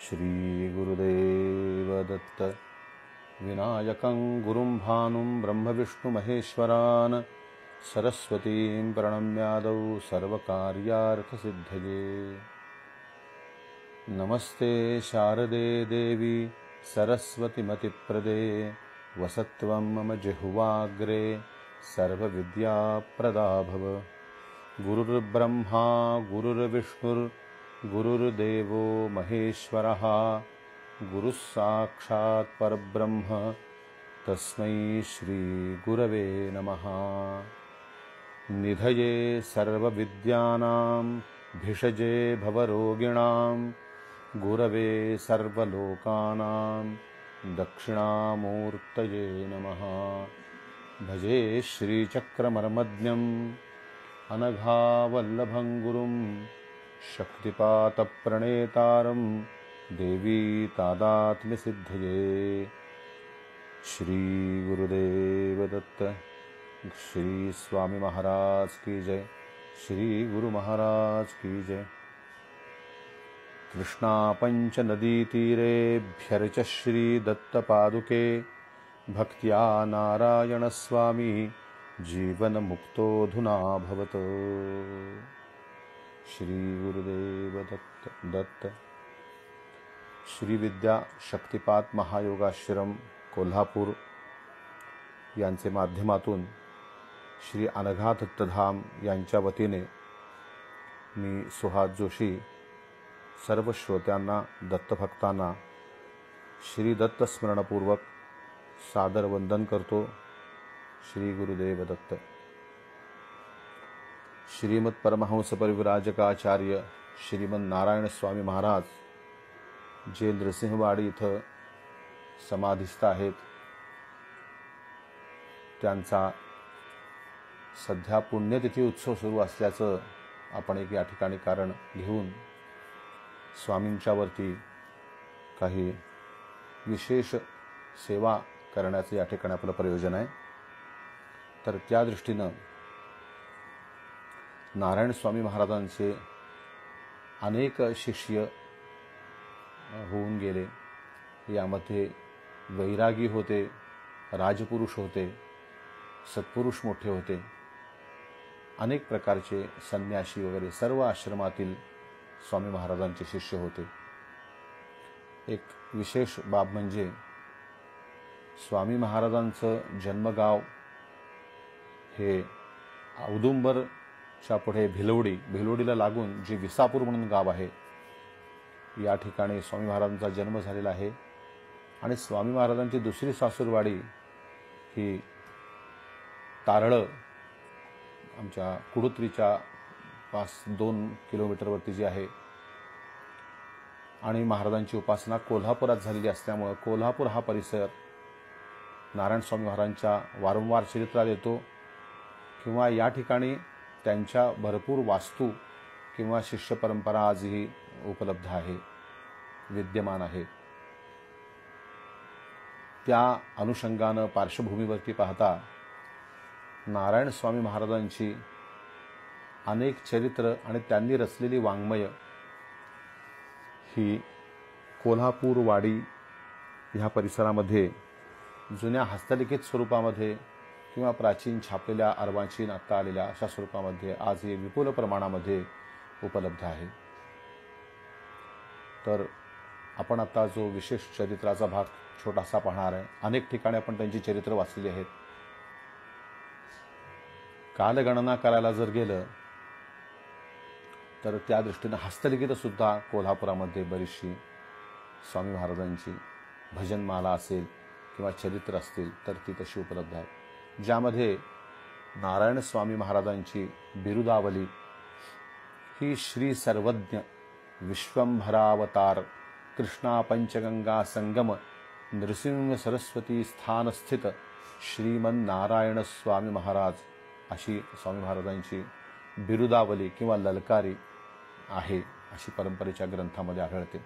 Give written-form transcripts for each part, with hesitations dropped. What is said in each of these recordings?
श्री गुरुदेव दत्त। विनायकं गुरुं भानुं ब्रह्मविष्णुमहेश्वरान् सरस्वतीं प्रणम्यादौ सर्वकार्यार्थसिद्धये। नमस्ते शारदे देवी सरस्वतीमतिप्रदे वसत्वं मम जिह्वाग्रे सर्वविद्याप्रदा भव। गुरुर्ब्रह्मा गुरुर्विष्णुर्गुरुर्देवो महेश्वरः गुरुः साक्षात् परब्रह्म तस्मै श्री गुरवे नमः। निधये सर्वविद्यानां भिषजे भवरोगिणां गुरवे सर्वलोकानां दक्षिणामूर्तये नमः। भजे श्रीचक्रमर्मज्ञम् अनघावल्लभं गुरुं शक्तिपातप्रणेतारं देवी तादात्म्यसिद्धये। श्री गुरुदेव दत्त। श्री स्वामी महाराज की जय। श्री गुरु महाराज की जय। कृष्णा पंच नदी तीरेभ्यर्च श्री दत्त पादुके भक्त्या नारायण स्वामी जीवन मुक्तोऽधुना भवत। श्री गुरुदेव दत्त। श्री विद्या शक्तिपात महायोगाश्रम कोल्हापूर यांचे माध्यमातून श्री अनघा दत्तधाम यांच्या वतीने मी सुहास जोशी सर्व श्रोत्यांना दत्तभक्तांना श्री दत्त स्मरणपूर्वक सादर वंदन करतो। श्री गुरुदेव दत्त। श्रीमद परमहंस परिव्राजकाचार्य श्रीमद नारायण स्वामी महाराज जे नृसिंहवाडी इथं समाधिस्थ आहेत, त्यांचा सध्या पुण्यतिथी उत्सव सुरू असल्याचं आपण एक या ठिकाणी कारण घेऊन स्वामींच्या वरती काही विशेष सेवा करण्याचं या ठिकाणी आपलं प्रयोजन आहे। तर त्या दृष्टीनं नारायण स्वामी महाराजांचे अनेक शिष्य होऊन गेले। यामध्ये वैरागी होते, राजपुरुष होते, सत्पुरुष मोठे होते, अनेक प्रकारचे संन्यासी वगैरे सर्व आश्रमातील स्वामी महाराजांचे शिष्य होते। एक विशेष बाब म्हणजे स्वामी महाराजांचं जन्मगाव हे औदुंबरच्या पुढे भिलवडीला लागून जे विसापूर म्हणून गाव आहे, या ठिकाणी स्वामी महाराजांचा जन्म झालेला आहे। आणि स्वामी महाराजांची दुसरी सासूरवाडी ही तारळं आमच्या कुडुत्रीच्या पास 2 किलोमीटरवरती जी आहे। आणि महाराजांची उपासना कोल्हापुरात झालेली असल्यामुळे कोल्हापूर हा परिसर नारायण स्वामी महाराजांच्या वारंवार चरित्रात येतो किंवा या ठिकाणी त्यांच्या भरपूर वास्तू किंवा शिष्य परंपरा आजही उपलब्ध आहे, विद्यमान आहे। त्या अनुषंगानं पार्श्वभूमीवरती पाहता नारायण स्वामी महाराजांची अनेक चरित्र आणि त्यांनी रचलेली वाङ्मय ही कोल्हापूर वाडी ह्या परिसरामध्ये जुन्या हस्तलिखित स्वरूपामध्ये किंवा प्राचीन छापलेल्या अर्वाचीन आत्ता आलेल्या अशा स्वरूपामध्ये आजही विपुल प्रमाणामध्ये उपलब्ध आहे। तर आपण आता जो विशेष चरित्राचा भाग छोटासा पाहणार आहे। अनेक ठिकाणी आपण त्यांची चरित्र वाचलेली आहेत। कालगणना करायला जर गेलं तर त्या दृष्टीने हस्तलिखित सुद्धा कोल्हापुरामध्ये बरीचशी स्वामी महाराजांची भजनमाला असेल किंवा चरित्र असतील तर ती तशी उपलब्ध आहे, ज्यामध्ये नारायण स्वामी महाराजांची बिरुदावली ही श्री सर्वज्ञ विश्वंभरावतार कृष्णा पंचगंगा संगम नृसिंह सरस्वती स्थान स्थित श्रीमन नारायण स्वामी महाराज अशी स्वामी महाराजांची बिरुदावली किंवा ललकारी आहे, अशी परंपरेच्या ग्रंथामध्ये आढळते।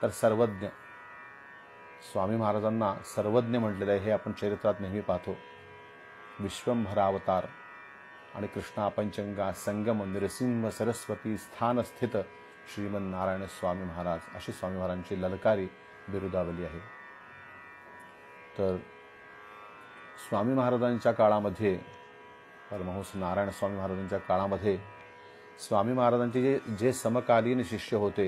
तर सर्वज्ञ स्वामी महाराजांना सर्वज्ञ म्हटलेलं आहे, हे आपण चरित्रात नेहमी पाहतो। विश्वंभरावतार आणि कृष्णा पंचगंगा संगम नृसिंह सरस्वती स्थान स्थित श्रीमन नारायण स्वामी महाराज अशी स्वामी महाराजांची ललकारी बिरुदावली आहे. तर स्वामी महाराजांच्या काळामध्ये, परमहंस नारायण स्वामी महाराजांच्या काळामध्ये स्वामी महाराजांचे जे समकालीन शिष्य होते,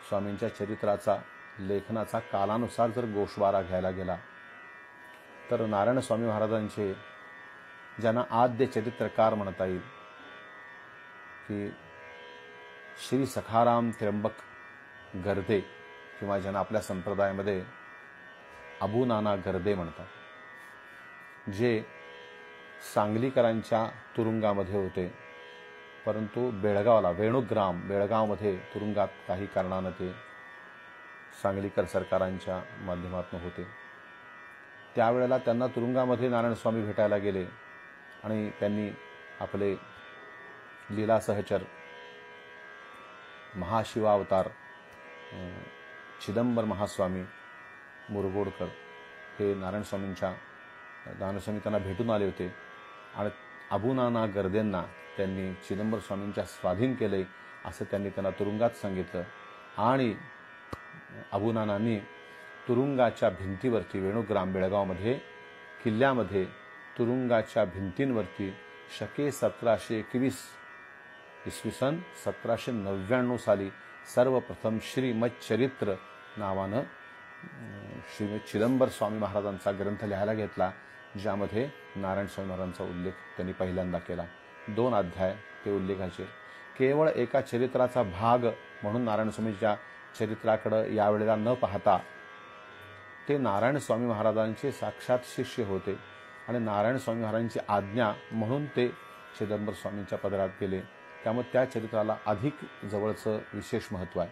स्वामींच्या चरित्राचा लेखनाचा कालानुसार जर गोषवारा घ्यायला गेला तर नारायण स्वामी महाराजांचे, ज्यांना आद्य चरित्रकार म्हणता येईल, की श्री सखाराम त्र्यंबक गर्दे, किंवा ज्यांना आपल्या संप्रदायामध्ये अबू नाना गर्दे म्हणतात, जे सांगलीकरांच्या तुरुंगामध्ये होते, परंतु बेळगावला, वेणुग्राम बेळगावमध्ये तुरुंगात काही कारणानं ते सांगलीकर सरकारांच्या माध्यमातून होते. त्यावेळेला त्यांना तुरुंगामध्ये नारायण स्वामी भेटायला गेले आणि त्यांनी आपले लीला सहचर महाशिवावतार चिदंबर महास्वामी मुरगोडकर हे नारायण स्वामी त्यांना भेटून आले होते आणि अबूनाना गर्देंना त्यांनी चिदंबर स्वामींच्या स्वाधीन केले असं त्यांनी त्यांना तुरुंगात सांगितलं. आणि अबूनानांनी तुरुंगाच्या भिंतीवरती, वेणुग्राम बेळगावमध्ये किल्ल्यामध्ये तुरुंगाच्या भिंतींवरती शके 1721 इसवी सन 1799 साली सर्वप्रथम श्रीमच्चरित्र नावानं श्री चिदंबर स्वामी महाराजांचा ग्रंथ लिहायला घेतला, ज्यामध्ये नारायण स्वामी महाराजांचा उल्लेख त्यांनी पहिल्यांदा केला. 2 अध्याय ते उल्लेखाचे. केवळ एका चरित्राचा भाग म्हणून नारायण स्वामीच्या चरित्राकडे यावेळेला न पाहता ते नारायण स्वामी महाराजांचे साक्षात शिष्य होते आणि नारायण स्वामी महाराजांची आज्ञा म्हणून ते चिदंबर स्वामींच्या पदरात गेले. त्यामुळे त्या चरित्राला अधिक जवळचं विशेष महत्त्व आहे.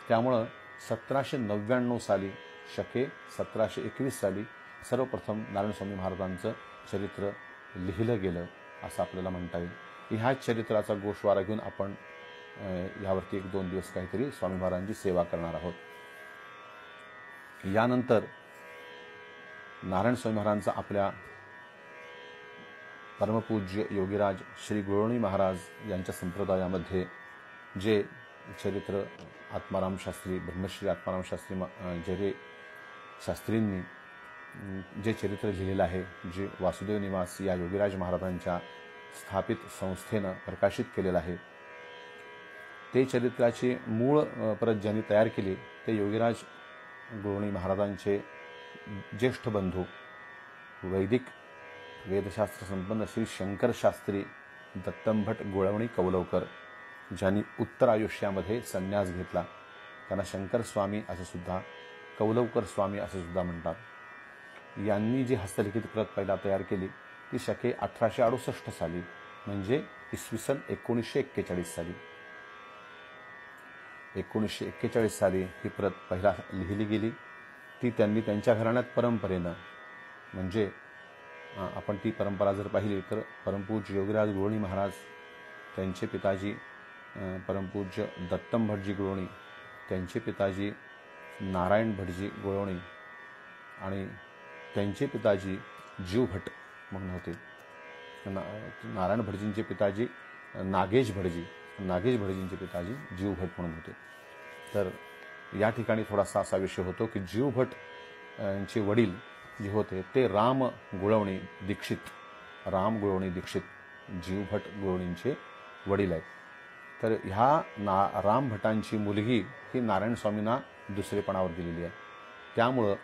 त्यामुळं 1799 साली, शके 1721 साली सर्वप्रथम नारायण स्वामी महाराजांचं चरित्र लिहिलं गेलं असं आपल्याला म्हणता येईल. ह्या चरित्राचा गोषवारा घेऊन आपण यावरती 1-2 दिवस काहीतरी स्वामी महाराजांची सेवा करणार आहोत. यानंतर नारायण स्वामी महाराजांचा आपल्या परमपूज्य योगीराज श्री गुळवणी महाराज यांच्या संप्रदायामध्ये जे चरित्र आत्माराम शास्त्री, ब्रह्मश्री आत्माराम शास्त्री जरे शास्त्रींनी जे चरित्र लिहिलेलं आहे, जे वासुदेव निवास या योगीराज महाराजांच्या स्थापित संस्थेनं प्रकाशित केलेलं आहे, ते चरित्राची मूळ प्रत ज्यांनी तयार केली ते योगीराज गुळवणी महाराजांचे ज्येष्ठ बंधू, वैदिक वेदशास्त्र संपन्न श्री शंकर शास्त्री दत्तंभट गुळवणी कौलवकर, ज्यांनी उत्तर आयुष्यामध्ये संन्यास घेतला. त्यांना शंकर स्वामी असं सुद्धा, कौलवकर स्वामी असं सुद्धा म्हणतात. यांनी जी हस्तलिखित प्रत पहिला तयार केली ती शके 1868 साली, म्हणजे इसवी सन 1941 साली. 1941 साली ही प्रत पहिला लिहिली गेली. ती त्यांनी त्यांच्या घराण्यात परंपरेनं, म्हणजे आपण ती परंपरा जर पाहिली तर परमपूज्य योगीराज गुळवणी महाराज, त्यांचे पिताजी परमपूज्य दत्तम भटजी गुळवणी, त्यांचे पिताजी नारायण भटजी गुळवणी आणि त्यांचे पिताजी जीव भट म्हणून होते. नारायण भटजींचे पिताजी नागेश भटजींचे पिताजी जीव भट म्हणून होते. तर या ठिकाणी थोडासा असा विषय होतो की जीव भट यांचे वडील जे होते ते राम गुळवणी दीक्षित जीव भट गुळवणींचे वडील आहेत. तर ह्या राम भटांची मुलगी ही नारायण स्वामींना दुसरेपणावर दिलेली आहे. त्यामुळं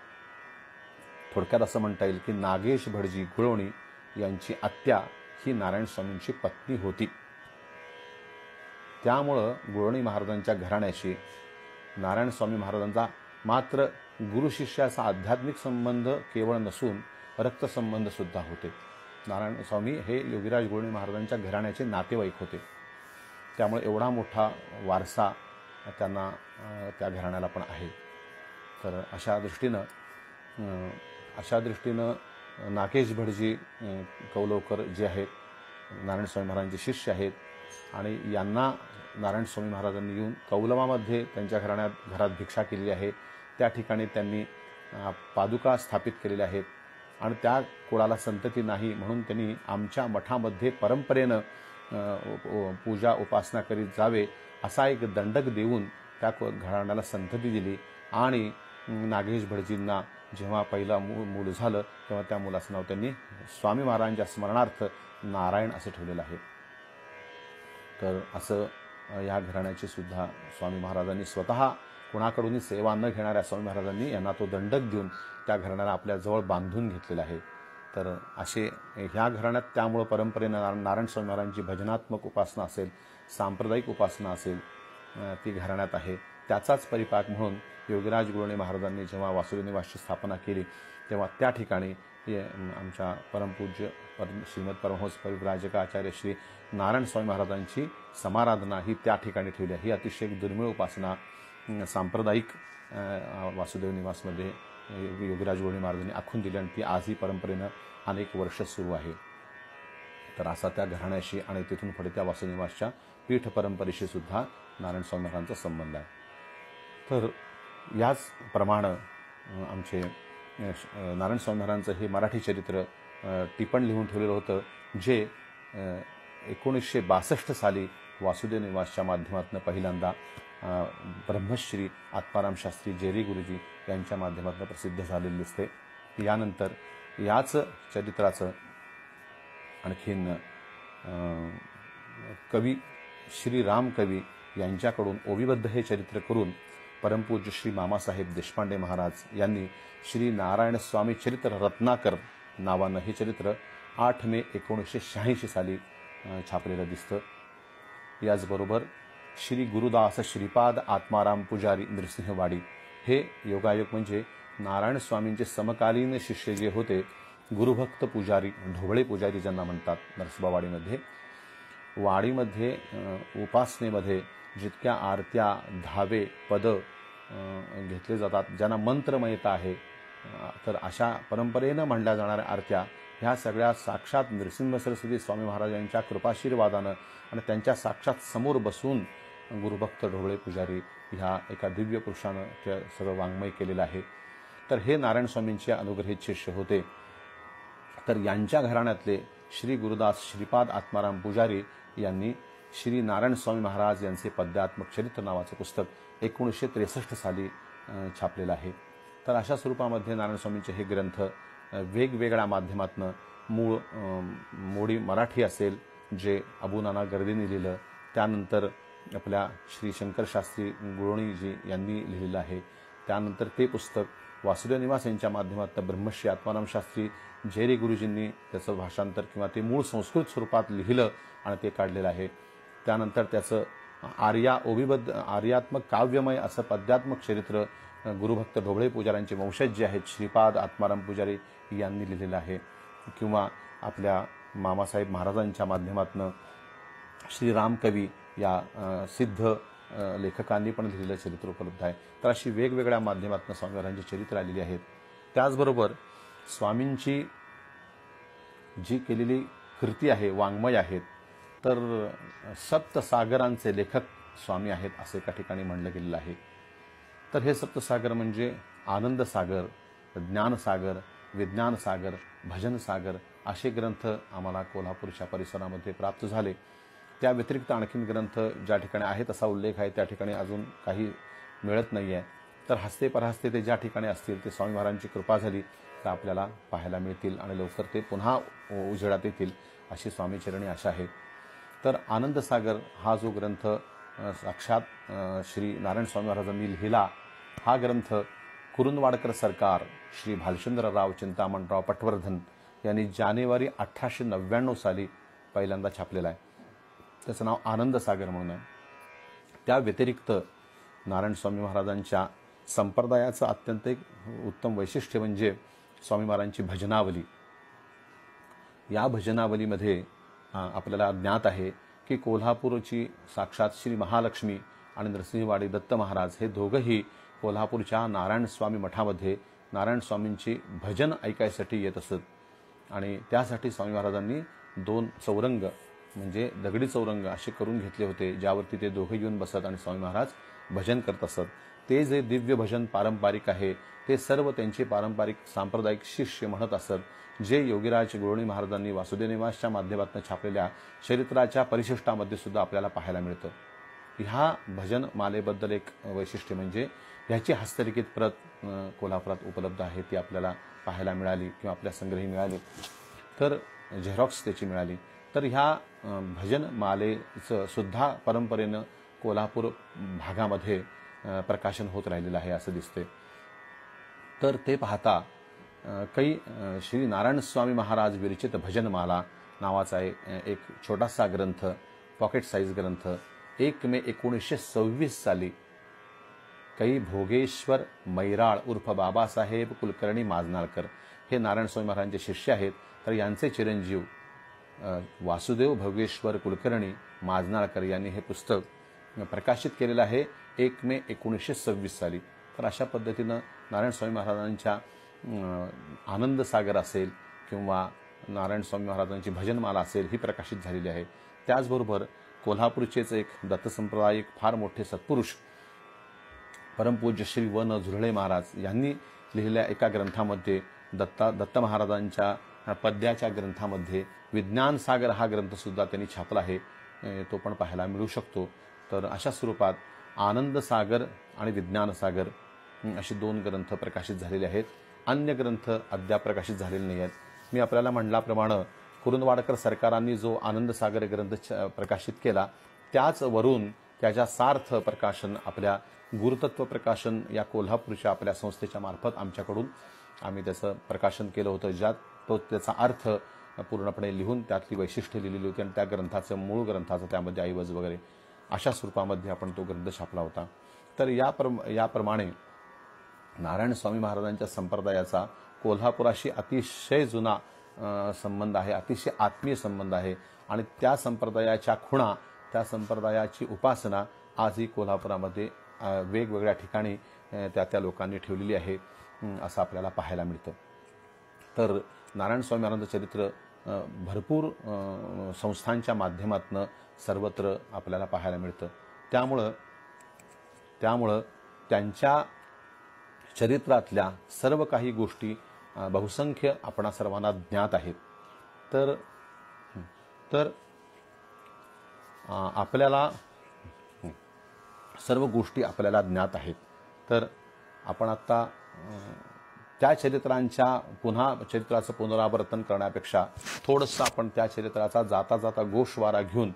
थोडक्यात असं म्हणता येईल की नागेश भटजी गुळवणी यांची आत्या ही नारायण स्वामींची पत्नी होती. त्यामुळं गुळवणी महाराजांच्या घराण्याशी नारायण स्वामी महाराजांचा मात्र गुरुशिष्याचा आध्यात्मिक संबंध केवळ नसून रक्तसंबंध सुद्धा होते. नारायण स्वामी हे योगीराज गुळवणी महाराजांच्या घराण्याचे नातेवाईक होते. त्यामुळे एवढा मोठा वारसा त्यांना त्या घराण्याला पण आहे. तर अशा दृष्टीनं नागेश भटजी कौलवकर जे आहेत नारायण स्वामी महाराजांचे शिष्य आहेत आणि यांना नारायण स्वामी महाराजांनी येऊन कौलवामध्ये त्यांच्या घरात भिक्षा केलेली आहे. त्या ठिकाणी त्यांनी पादुका स्थापित केलेल्या आहेत आणि त्या कुळाला संतती नाही म्हणून त्यांनी आमच्या मठामध्ये परंपरेनं पूजा उपासना करीत जावे असा एक दंडक देऊन त्या घराण्याला संतती दिली आणि नागेश भटजींना जेव्हा पहिला मूल झालं तेव्हा त्या मुलाचं नाव त्यांनी स्वामी महाराजांच्या स्मरणार्थ नारायण असं ठेवलेलं आहे. तर असं या घराण्याची सुद्धा स्वामी महाराजांनी स्वतः कोणाकडूनही सेवा न घेणाऱ्या स्वामी महाराजांनी यांना तो दंडक देऊन त्या घराण्याला आपल्या जवळ बांधून घेतलेला आहे. तर असे ह्या घराण्यात त्यामुळं परंपरेनं नारायण स्वामी महाराजांची भजनात्मक उपासना असेल, सांप्रदायिक उपासना असेल, ती घराण्यात आहे. त्याचाच परिपाक म्हणून योगीराज गुरुणी महाराजांनी जेव्हा वासुदेव निवासची स्थापना केली तेव्हा त्या ठिकाणी आमच्या परमपूज्य श्रीमद परमहंस परिव्राजक आचार्य श्री नारायण स्वामी महाराजांची समाराधना ही त्या ठिकाणी ठेवली आहे. ही अतिशय दुर्मिळ उपासना सांप्रदायिक वासुदेव निवासमध्ये योगीराज गुरुणी महाराजांनी आखून दिली आणि ती आजही परंपरेनं अनेक वर्ष सुरू आहे. तर असा त्या घराण्याशी आणि तिथून पुढे त्या वासुदेव निवासच्या पीठ परंपरेशी सुद्धा नारायण स्वामी महाराजांचा संबंध आहे. तर याचप्रमाणे आमचे नारायण स्वामी महाराजांचं हे मराठी चरित्र टिपण लिहून ठेवलेलं होतं, जे 1962 साली वासुदेव निवासच्या माध्यमातून पहिल्यांदा ब्रह्मश्री आत्माराम शास्त्री जेरी गुरुजी यांच्या माध्यमातून प्रसिद्ध झालेले दिसते. यानंतर याच चरित्राचं आणखीन कवी श्री राम कवी यांच्याकडून ओवीबद्ध हे चरित्र करून परमपूज्य श्री मामासाहेब देशपांडे महाराज यांनी श्री नारायण स्वामी चरित्र रत्नाकर नावानं हे चरित्र 8 मे 1986 साली छापलेलं दिसतं. याचबरोबर श्री गुरुदास श्रीपाद आत्माराम पुजारी नृसिंहवाडी हे योगायोग म्हणजे नारायण स्वामींचे समकालीन शिष्य जे होते गुरुभक्त पुजारी, ढोबळे पुजारी ज्यांना म्हणतात, नरसोबावाडीमध्ये वाडीमध्ये उपासनेमध्ये जितक्या आरत्या, धावे, पद घेतले जातात, ज्यांना मंत्रमयता आहे, तर अशा परंपरेनं म्हणल्या जाणाऱ्या आरत्या ह्या सगळ्या साक्षात नृसिंह सरस्वती स्वामी महाराजांच्या कृपाशीर्वादानं आणि त्यांच्या साक्षात समोर बसून गुरुभक्त ढोबळे पुजारी ह्या एका दिव्य पुरुषानं ते सगळं वाङ्मय केलेलं आहे. तर हे नारायण स्वामींचे अनुग्रहित शिष्य होते. तर यांच्या घराण्यातले श्री गुरुदास श्रीपाद आत्माराम पुजारी यांनी श्री नारायण स्वामी महाराज यांचे पद्यात्मक चरित्र नावाचं पुस्तक 1963 साली छापलेलं आहे. तर अशा स्वरूपामध्ये नारायण स्वामींचे हे ग्रंथ वेगवेगळ्या माध्यमातून मोडी मराठी असेल जे अबू नाना गर्दीने लिहिलं, त्यानंतर आपल्या श्री शंकर शास्त्री गुरुणीजी यांनी लिहिलेलं आहे, त्यानंतर ते पुस्तक वासुदेव निवास यांच्या माध्यमातून ब्रह्मश्री आत्माराम शास्त्री जेरी गुरुजींनी त्याचं भाषांतर किंवा ते मूळ संस्कृत स्वरूपात लिहिलं आणि ते काढलेलं आहे. त्यानंतर त्याचं आर्यात्मक काव्यमय असं पद्यात्मक चरित्र गुरुभक्त ढोबळे पुजाऱ्यांचे वंशज जे आहेत श्रीपाद आत्माराम पुजारी यांनी लिहिलेलं आहे, किंवा आपल्या मामासाहेब महाराजांच्या माध्यमातून श्रीराम कवी या सिद्ध लेखकांनी पण लिहिलेलं चरित्र उपलब्ध आहे. तर अशी वेगवेगळ्या माध्यमातून स्वामी महाराजांची चरित्र आलेली आहेत. त्याचबरोबर स्वामींची जी केलेली कृती आहे, वाङ्मय आहेत, तर सप्तसागरांचे लेखक स्वामी आहेत असं एका ठिकाणी म्हणलं गेलेलं आहे. तर हे सप्तसागर म्हणजे आनंद सागर, ज्ञानसागर, विज्ञान सागर, भजन सागर असे ग्रंथ आम्हाला कोल्हापूरच्या परिसरामध्ये प्राप्त झाले. त्या व्यतिरिक्त आणखीन ग्रंथ ज्या ठिकाणी आहेत असा उल्लेख आहे त्या ठिकाणी अजून काही मिळत नाही आहे. तर हस्ते परहस्ते ते ज्या ठिकाणी असतील ते स्वामी महाराजांची कृपा झाली तर आपल्याला पाहायला मिळतील आणि लवकर ते पुन्हा उजेडात येतील अशी स्वामीचरणी आशा आहे. तर आनंदसागर हा जो ग्रंथ साक्षात श्री नारायण स्वामी महाराजांनी लिहिला, हा ग्रंथ कुरुंदवाडकर सरकार श्री भालचंद्रराव चिंतामणराव पटवर्धन यांनी जानेवारी 1899 साली पहिल्यांदा छापलेला आहे. त्याचं नाव आनंदसागर म्हणून आहे. त्या व्यतिरिक्त नारायण स्वामी महाराजांच्या संप्रदायाचं अत्यंत एक उत्तम वैशिष्ट्य म्हणजे स्वामी महाराजांची भजनावली. या भजनावलीमध्ये आपल्याला ज्ञात आहे की कोल्हापूरची साक्षात श्री महालक्ष्मी आणि नरसिंहवाडी दत्त महाराज हे दोघंही कोल्हापूरच्या नारायण स्वामी मठामध्ये नारायण स्वामींची भजन ऐकायसाठी येत असत. आणि त्यासाठी स्वामी महाराजांनी 2 चौरंग म्हणजे दगडी चौरंग असे करून घेतले होते, ज्यावरती ते दोघे येऊन बसत आणि स्वामी महाराज भजन करत असत. ते जे दिव्य भजन पारंपरिक आहे ते सर्व त्यांचे पारंपरिक सांप्रदायिक शिष्य म्हणत असत, जे योगीराज गुरुणी महाराजांनी वासुदेव निवासच्या माध्यमातून छापलेल्या चरित्राच्या परिशिष्टामध्ये सुद्धा आपल्याला पाहायला मिळतं. ह्या भजन मालेबद्दल एक वैशिष्ट्य म्हणजे ह्याची हस्तलिखित प्रत कोल्हापुरात उपलब्ध आहे, ती आपल्याला पाहायला मिळाली किंवा आपल्या संग्रही मिळाली, तर झेरॉक्स त्याची मिळाली. तर ह्या भजन मालेचं सुद्धा परंपरेनं कोल्हापूर भागामध्ये प्रकाशन होत राहिलेलं आहे असं दिसते. तर ते पाहता काही श्री नारायण स्वामी महाराज विरचित भजनमाला नावाचा एक छोटासा ग्रंथ, पॉकेट साईज ग्रंथ 1 मे 1926 साली काही भोगेश्वर मैराळ उर्फ बाबासाहेब कुलकर्णी माजनाळकर हे नारायण स्वामी महाराजांचे शिष्य आहेत. तर यांचे चिरंजीव वासुदेव भोगेश्वर कुलकर्णी माजनाळकर यांनी हे पुस्तक प्रकाशित केलेलं आहे 1 मे 1926 साली. तर अशा पद्धतीनं नारायण स्वामी महाराजांच्या आनंद सागर असेल किंवा नारायण स्वामी महाराजांची भजनमाला असेल ही प्रकाशित झालेली आहे. त्याचबरोबर कोल्हापूरचेच एक दत्त संप्रदायिक फार मोठे सत्पुरुष परमपूज्य श्री व न झुरळे महाराज यांनी लिहिलेल्या एका ग्रंथामध्ये दत्त महाराजांच्या पद्याच्या ग्रंथामध्ये विज्ञान सागर हा ग्रंथसुद्धा त्यांनी छापला आहे, तो पण पाहायला मिळू शकतो. तर अशा स्वरूपात आनंद सागर आणि विज्ञान सागर असे 2 ग्रंथ प्रकाशित झालेले आहेत. अन्य ग्रंथ अद्याप प्रकाशित झालेले नाही आहेत. मी आपल्याला म्हटल्याप्रमाणे कुरुंदवाडकर सरकारांनी जो आनंद सागर ग्रंथ प्रकाशित केला त्याच वरून त्याच्या सार्थ प्रकाशन आपल्या गुरुतत्व प्रकाशन या कोल्हापूरच्या आपल्या संस्थेच्या मार्फत आमच्याकडून आम्ही त्याचं प्रकाशन केलं होतं, ज्यात तो त्याचा अर्थ पूर्णपणे लिहून त्यातली वैशिष्ट्ये लिहिलेली होती आणि त्या ग्रंथाचं मूळ ग्रंथाचं त्यामध्ये ऐवज वगैरे अशा स्वरूपामध्ये आपण तो ग्रंथ छापला होता. तर याप्रमाणे नारायण स्वामी महाराजांच्या संप्रदायाचा कोल्हापुराशी अतिशय जुना संबंध आहे, अतिशय आत्मीय संबंध आहे आणि त्या संप्रदायाच्या खुणा, त्या संप्रदायाची उपासना आजही कोल्हापुरामध्ये वेगवेगळ्या ठिकाणी त्या लोकांनी ठेवलेली आहे असं आपल्याला पाहायला मिळतं. तर नारायण स्वामी महाराजांचं चरित्र भरपूर संस्थांच्या माध्यमातून सर्वत्र आपल्याला पाहायला मिळतं. त्यामुळं त्यांच्या चरित्रातल्या सर्व काही गोष्टी बहुसंख्य आपणा सर्वांना ज्ञात आहेत. तर आपल्याला सर्व गोष्टी आपल्याला ज्ञात आहेत. तर आपण आता त्या चरित्राचं पुनरावर्तन करण्यापेक्षा थोडंसं आपण त्या चरित्राचा जाता जाता गोषवारा घेऊन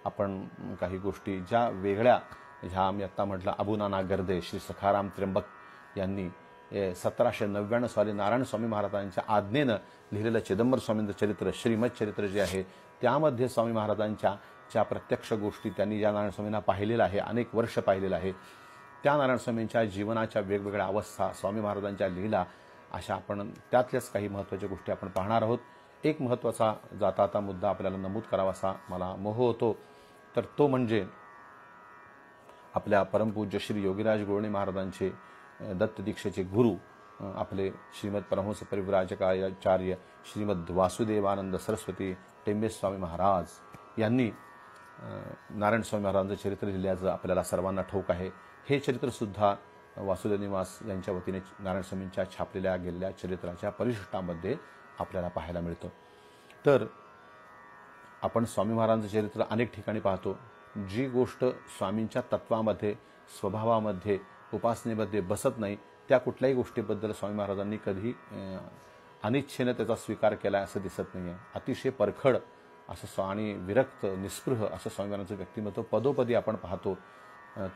आपण काही गोष्टी ज्या वेगळ्या, ह्या मी आत्ता म्हटलं अबुनाना गर्दे श्री सखाराम त्र्यंबक यांनी 1799 साली नारायण स्वामी महाराजांच्या आज्ञेनं लिहिलेलं चिदंबर स्वामींचं चरित्र श्रीमद चरित्र जे आहे त्यामध्ये स्वामी महाराजांच्या ज्या प्रत्यक्ष गोष्टी त्यांनी ज्या नारायण स्वामींना पाहिलेलं आहे, अनेक वर्ष पाहिलेलं आहे, त्या नारायण स्वामींच्या जीवनाच्या वेगवेगळ्या अवस्था, स्वामी महाराजांच्या लीला, अशा आपण त्यातल्याच काही महत्त्वाच्या गोष्टी आपण पाहणार आहोत. एक महत्त्वाचा जाता मुद्दा आपल्याला नमूद करावासा मला मोह होतो, तर तो म्हणजे आपल्या परमपूज्य श्री योगीराज गुळणे महाराजांचे दत्त दीक्षेचे गुरु आपले श्रीमद परमहंस परिव्राजकाचार्य श्रीमद वासुदेवानंद सरस्वती टेंबे स्वामी महाराज यांनी नारायण स्वामी महाराजांचं चरित्र लिहिल्याचं आपल्याला सर्वांना ठाऊक आहे. हे चरित्रसुद्धा वासुदेव निवास यांच्या वतीने नारायण स्वामींच्या छापलेल्या गेलेल्या चरित्राच्या परिशिष्टामध्ये आपल्याला पाहायला मिळतं. तर आपण स्वामी महाराजांचं चरित्र अनेक ठिकाणी पाहतो. जी गोष्ट स्वामींच्या तत्वामध्ये, स्वभावामध्ये, उपासनेमध्ये बसत नाही त्या कुठल्याही गोष्टीबद्दल स्वामी महाराजांनी कधी अनिच्छेनं त्याचा स्वीकार केला असं दिसत नाही आहे. अतिशय परखड असं आणि विरक्त निस्पृह असं स्वामी महाराजांचं व्यक्तिमत्व पदोपदी आपण पाहतो.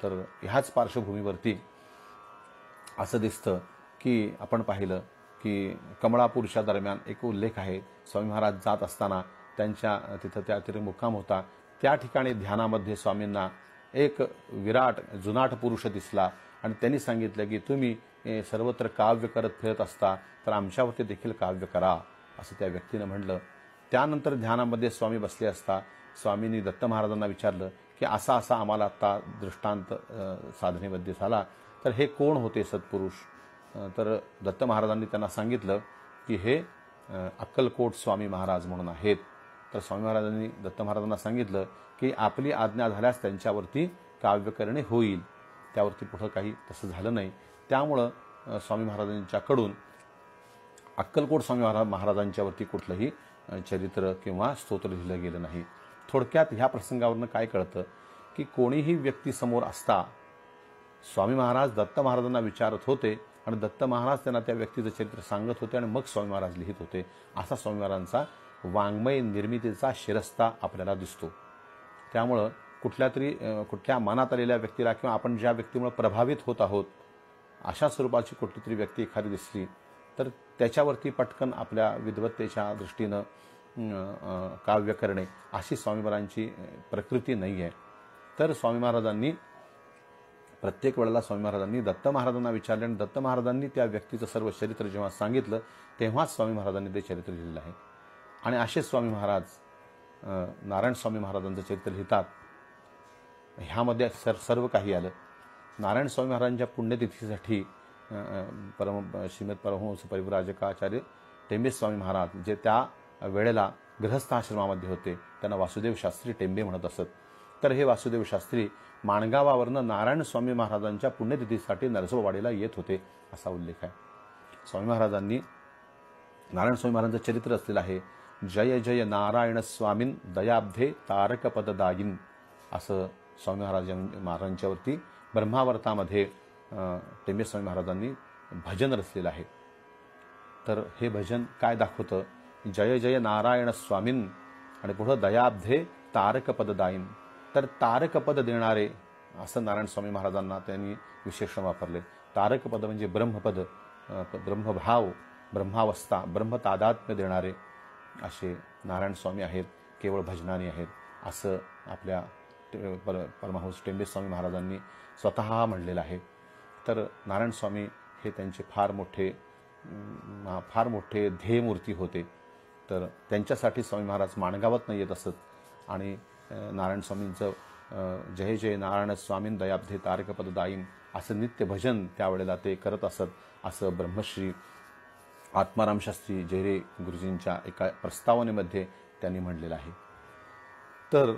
तर ह्याच पार्श्वभूमीवरती असं दिसतं की आपण पाहिलं की कमळापूरच्या दरम्यान एक उल्लेख आहे, स्वामी महाराज जात असताना त्यांच्या तिथे मुक्काम होता. त्या ठिकाणी ध्यानामध्ये स्वामींना एक विराट जुनाट पुरुष दिसला आणि त्यांनी सांगितलं की तुम्ही सर्वत्र काव्य करत फिरत असता तर आमच्यावरती देखील काव्य करा असं त्या व्यक्तीनं म्हटलं. त्यानंतर ध्यानामध्ये स्वामी बसले असता स्वामींनी दत्त महाराजांना विचारलं की असा असा आम्हाला आता दृष्टांत साधनेमध्ये झाला, तर हे कोण होते सत्पुरुष? तर दत्त महाराजांनी त्यांना सांगितलं की हे अक्कलकोट स्वामी महाराज म्हणून आहेत. तर स्वामी महाराजांनी दत्त महाराजांना सांगितलं की आपली आज्ञा झाल्यास त्यांच्यावरती काव्य करणे होईल. त्यावरती पुढं काही तसं झालं नाही. त्यामुळं स्वामी महाराजांच्याकडून अक्कलकोट स्वामी महाराजांच्यावरती कुठलंही चरित्र किंवा स्तोत्र लिहिलं गेलं नाही. थोडक्यात ह्या प्रसंगावरनं काय कळतं की कोणीही व्यक्ती समोर असता स्वामी महाराज दत्त महाराजांना विचारत होते आणि दत्त महाराज त्यांना त्या व्यक्तीचं चरित्र सांगत होते आणि मग स्वामी महाराज लिहित होते. असा स्वामी महाराजांचा वाङ्मय निर्मितीचा शिरस्ता आपल्याला दिसतो. त्यामुळं कुठल्या मनात आलेल्या व्यक्तीला किंवा आपण ज्या व्यक्तीमुळे प्रभावित होत आहोत अशा स्वरूपाची कुठली तरी व्यक्ती एखादी दिसली तर त्याच्यावरती पटकन आपल्या विद्वत्तेच्या दृष्टीनं काव्य करणे अशी स्वामी महाराजांची प्रकृती नाही आहे. तर स्वामी महाराजांनी प्रत्येक वेळेला स्वामी महाराजांनी दत्त महाराजांना विचारले आणि दत्त महाराजांनी त्या व्यक्तीचं सर्व चरित्र जेव्हा सांगितलं तेव्हाच स्वामी महाराजांनी ते चरित्र लिहिलेलं आहे. आणि असेच स्वामी महाराज नारायण स्वामी महाराजांचं चरित्र लिहितात. ह्यामध्ये सर्व काही आलं. नारायण स्वामी महाराजांच्या पुण्यतिथीसाठी श्रीमद परमहंस परिव्राजकाचार्य टेंबे स्वामी महाराज जे त्या वेळेला गृहस्थ आश्रमामध्ये होते त्यांना वासुदेव शास्त्री टेंबे म्हणत असत. तर हे वासुदेव शास्त्री माणगावावरनं नारायण स्वामी महाराजांच्या पुण्यतिथीसाठी नरसोबावाडीला येत होते असा उल्लेख आहे. स्वामी महाराजांनी नारायण स्वामी महाराजांचं चरित्र असलेलं आहे. जय जय नारायण स्वामीन दयाब्धे तारकपददायीन असं स्वामी महाराजांच्यावरती ब्रह्मावर्तामध्ये टेंबे स्वामी महाराजांनी भजन रचलेलं आहे. तर हे भजन काय दाखवतं? जय जय नारायण स्वामीन आणि पुढं दयाब्धे तारकपददायीन. तर तारकपद देणारे असं नारायण स्वामी महाराजांना त्यांनी विशेषण वापरले. तारकपद म्हणजे ब्रह्मपद, ब्रह्मभाव, ब्रह्मावस्था, ब्रह्मतादात्म्य देणारे असे नारायण स्वामी आहेत. केवळ भजनानी आहेत असं आपल्या परमहंस टेंबे स्वामी महाराजांनी स्वतः म्हणलेलं आहे. तर नारायण स्वामी हे त्यांचे फार मोठे ध्येयमूर्ती होते. तर त्यांच्यासाठी स्वामी महाराज माणगावातनं येत असत आणि नारायण स्वामींचं जय जय नारायण स्वामीन दयाब्धे तारकपददायीन असं नित्य भजन त्यावेळेला ते करत असत असं ब्रह्मश्री आत्माराम शास्त्री जयरे गुरुजींच्या एका प्रस्तावनेमध्ये त्यांनी म्हणलेलं आहे. तर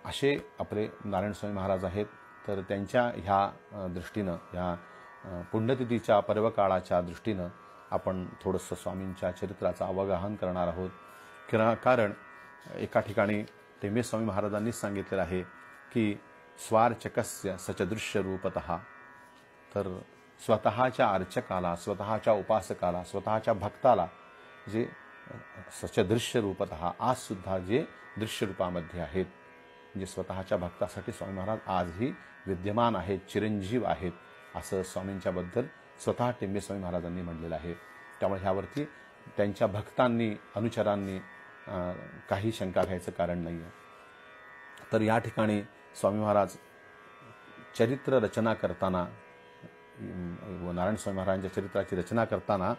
असे आपले नारायण स्वामी महाराज आहेत. तर त्यांच्या ह्या दृष्टीनं ह्या पुण्यतिथीच्या पर्वकाळाच्या दृष्टीनं आपण थोडंसं स्वामींच्या चरित्राचं अवगाहन करणार आहोत. कारण एका ठिकाणी टेंबे स्वामी महाराजांनीच सांगितलेलं आहे की स्वार्चकस्य सचदृश्य रूपतः. तर स्वतःच्या अर्चकाला, स्वतःच्या उपासकाला, स्वतःच्या भक्ताला जे सचदृश्य रूपतः आजसुद्धा जे दृश्य रूपामध्ये आहेत म्हणजे स्वतःच्या भक्तासाठी स्वामी महाराज आजही विद्यमान आहेत, चिरंजीव आहेत असं स्वामींच्याबद्दल स्वतः टेंबे स्वामी महाराजांनी म्हणलेलं आहे. त्यामुळे ह्यावरती त्यांच्या भक्तांनी, अनुचरांनी काही शंका घ्यायचं कारण नाही आहे. तर या ठिकाणी स्वामी महाराज चरित्र रचना करताना नारायण स्वामी महाराजांच्या चरित्राची रचना करताना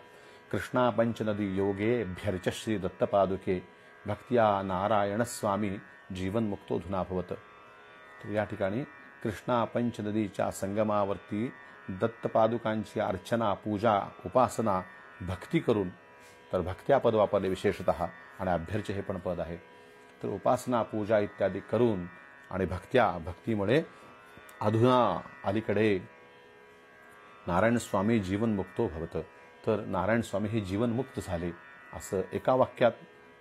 कृष्णा पंचनदी योगे भ्यर्च श्री दत्तपादुके भक्त्या नारायण स्वामी जीवनमुक्तो धुनाभवत. तर या ठिकाणी कृष्णा पंचनदीच्या संगमावरती दत्तपादुकांची अर्चना, पूजा, उपासना, भक्ती करून, तर भक्त्या पद वापरले विशेषतः आणि अभ्यर्च हे पण पद आहे. तर उपासना, पूजा इत्यादी करून आणि भक्तीमुळे अधुना अलीकडे नारायण स्वामी जीवनमुक्तो भवत. तर नारायण स्वामी हे जीवनमुक्त झाले असं एका वाक्यात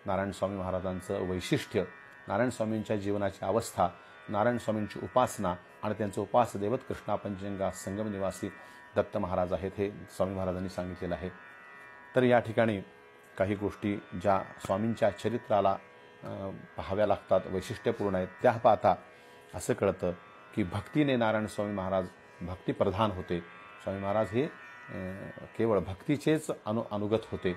नारायण स्वामी महाराजांचं वैशिष्ट्य, नारायण स्वामींच्या जीवनाची अवस्था, नारायण स्वामींची उपासना आणि त्यांचं उपासदैवत कृष्णा पंचगंगा संगम निवासी दत्त महाराज आहेत हे स्वामी महाराजांनी सांगितलेलं आहे. तर या ठिकाणी काही गोष्टी ज्या स्वामींच्या चरित्राला पाहाव्या लागतात, वैशिष्ट्यपूर्ण आहेत, त्या पाहता असं कळतं की भक्तीने नारायण स्वामी महाराज भक्तिप्रधान होते. स्वामी महाराज हे केवळ भक्तीचेच अनुगत होते.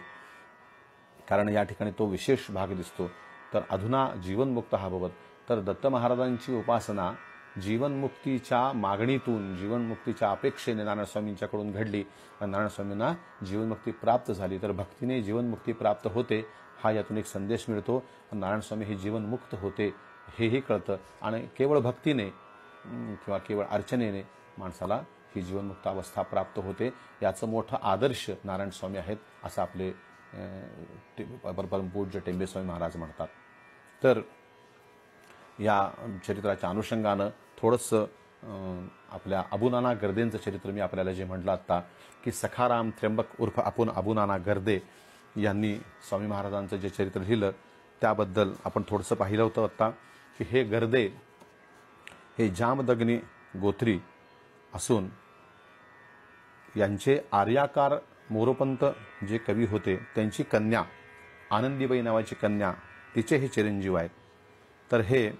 कारण या ठिकाणी तो विशेष भाग दिसतो. तर अधुना जीवनमुक्त हा भवत. तर दत्त महाराजांची उपासना जीवनमुक्तीच्या मागणीतून, जीवनमुक्तीच्या अपेक्षेने नारायण स्वामींच्याकडून घडली आणि नारायण स्वामींना जीवनमुक्ती प्राप्त झाली. तर भक्तीने जीवनमुक्ती प्राप्त होते हा यातून एक संदेश मिळतो. नारायण स्वामी हे जीवनमुक्त होते हेही कळतं. आणि केवळ भक्तीने किंवा केवळ अर्चनेने माणसाला ही जीवनमुक्त अवस्था प्राप्त होते. याचं मोठं आदर्श नारायण स्वामी आहेत असं आपले परमपूज्य टेंबे स्वामी महाराज म्हणतात. तर या चरित्राच्या अनुषंगानं थोडंसं आपल्या अबुनाना गर्देंचं चरित्र मी आपल्याला जे म्हटलं आत्ता की सखाराम त्र्यंबक उर्फ अबुनाना गर्दे यांनी स्वामी महाराजांचं जे चरित्र लिहिलं त्याबद्दल आपण थोडंसं पाहिलं होतं आत्ता की हे गर्दे हे जामदग्नी गोत्री असून यांचे आर्याकार मोरोपंत जे कवी होते त्यांची कन्या आनंदीबाई नावाची कन्या, तिचे हे चिरंजीव आहेत. तर हे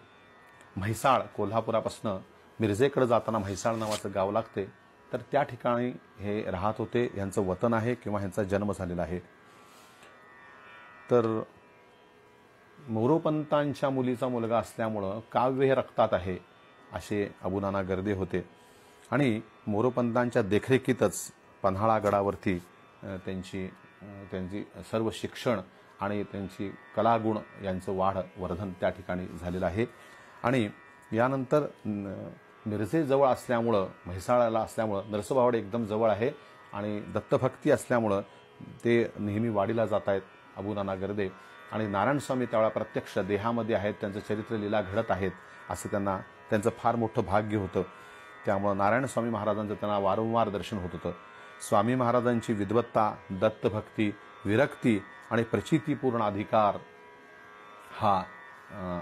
म्हैसाळ कोल्हापुरापासून मिरजेकडे जाताना म्हैसाळ नावाचं गाव लागते, तर त्या ठिकाणी हे राहत होते. यांचं वतन आहे किंवा यांचा जन्म झालेला आहे. तर मोरोपंतांच्या मुलीचा मुलगा असल्यामुळं काव्य हे रक्तात आहे असे अबुनाना गर्दे होते. आणि मोरोपंतांच्या देखरेखीतच पन्हाळा गडावरती त्यांची सर्व शिक्षण आणि त्यांची कलागुण यांचं वाढ वर्धन त्या ठिकाणी झालेलं आहे. आणि यानंतर मिरजेजवळ असल्यामुळं, म्हैसाळला असल्यामुळं नरसोबावाडी एकदम जवळ आहे आणि दत्तभक्ती असल्यामुळं ते नेहमी वाडीला जात आहेत अबुनाना गर्दे. आणि नारायणस्वामी त्यावेळा प्रत्यक्ष देहामध्ये आहेत, त्यांचं चरित्र लीला घडत आहेत असं त्यांचं फार मोठं भाग्य होतं. त्यामुळं नारायणस्वामी महाराजांचं त्यांना वारंवार दर्शन होत होतं. स्वामी महाराजांची विद्वत्ता, दत्तभक्ती, विरक्ती आणि प्रचितीपूर्ण अधिकार हा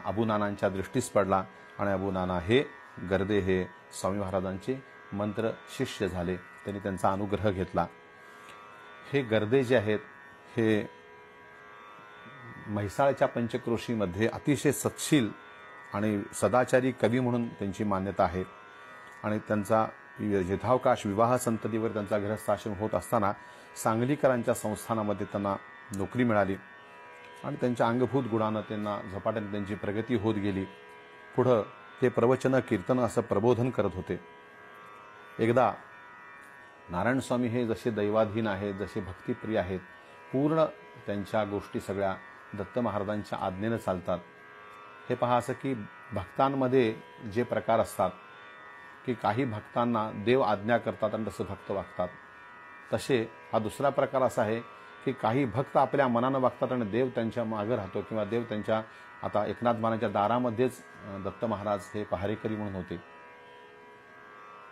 अबुनानांच्या दृष्टीस पडला आणि अबुनाना हे गर्दे हे स्वामी महाराजांचे मंत्र शिष्य झाले. त्यांनी त्यांचा अनुग्रह घेतला. हे गर्दे जे आहेत हे म्हैसाळच्या पंचक्रोशीमध्ये अतिशय सत्शील आणि सदाचारी कवी म्हणून त्यांची मान्यता आहे. आणि त्यांचा यथावकाश विवाह संततीवर त्यांचा गृहस्थाश्रम होत असताना सांगलीकरांच्या संस्थानामध्ये त्यांना नोकरी मिळाली आणि त्यांच्या अंगभूत गुणानं त्यांना झपाट्याने त्यांची प्रगती होत गेली. पुढं ते प्रवचन कीर्तन असं प्रबोधन करत होते. एकदा नारायणस्वामी हे जसे दैवाधीन आहेत, जसे भक्तिप्रिय आहेत, पूर्ण त्यांच्या गोष्टी सगळ्या दत्त महाराजांच्या आज्ञेनं चालतात. हे पहा असं की भक्तांमध्ये जे प्रकार असतात की काही भक्तांना देव आज्ञा करतात आणि तसं भक्त वागतात, तसे हा दुसरा प्रकार असा आहे की काही भक्त आपल्या मनानं वागतात आणि देव त्यांच्या मागं राहतो किंवा देव त्यांच्या. आता एकनाथ मानाच्या दारामध्येच दत्त महाराज हे पहारेकरी म्हणून होते.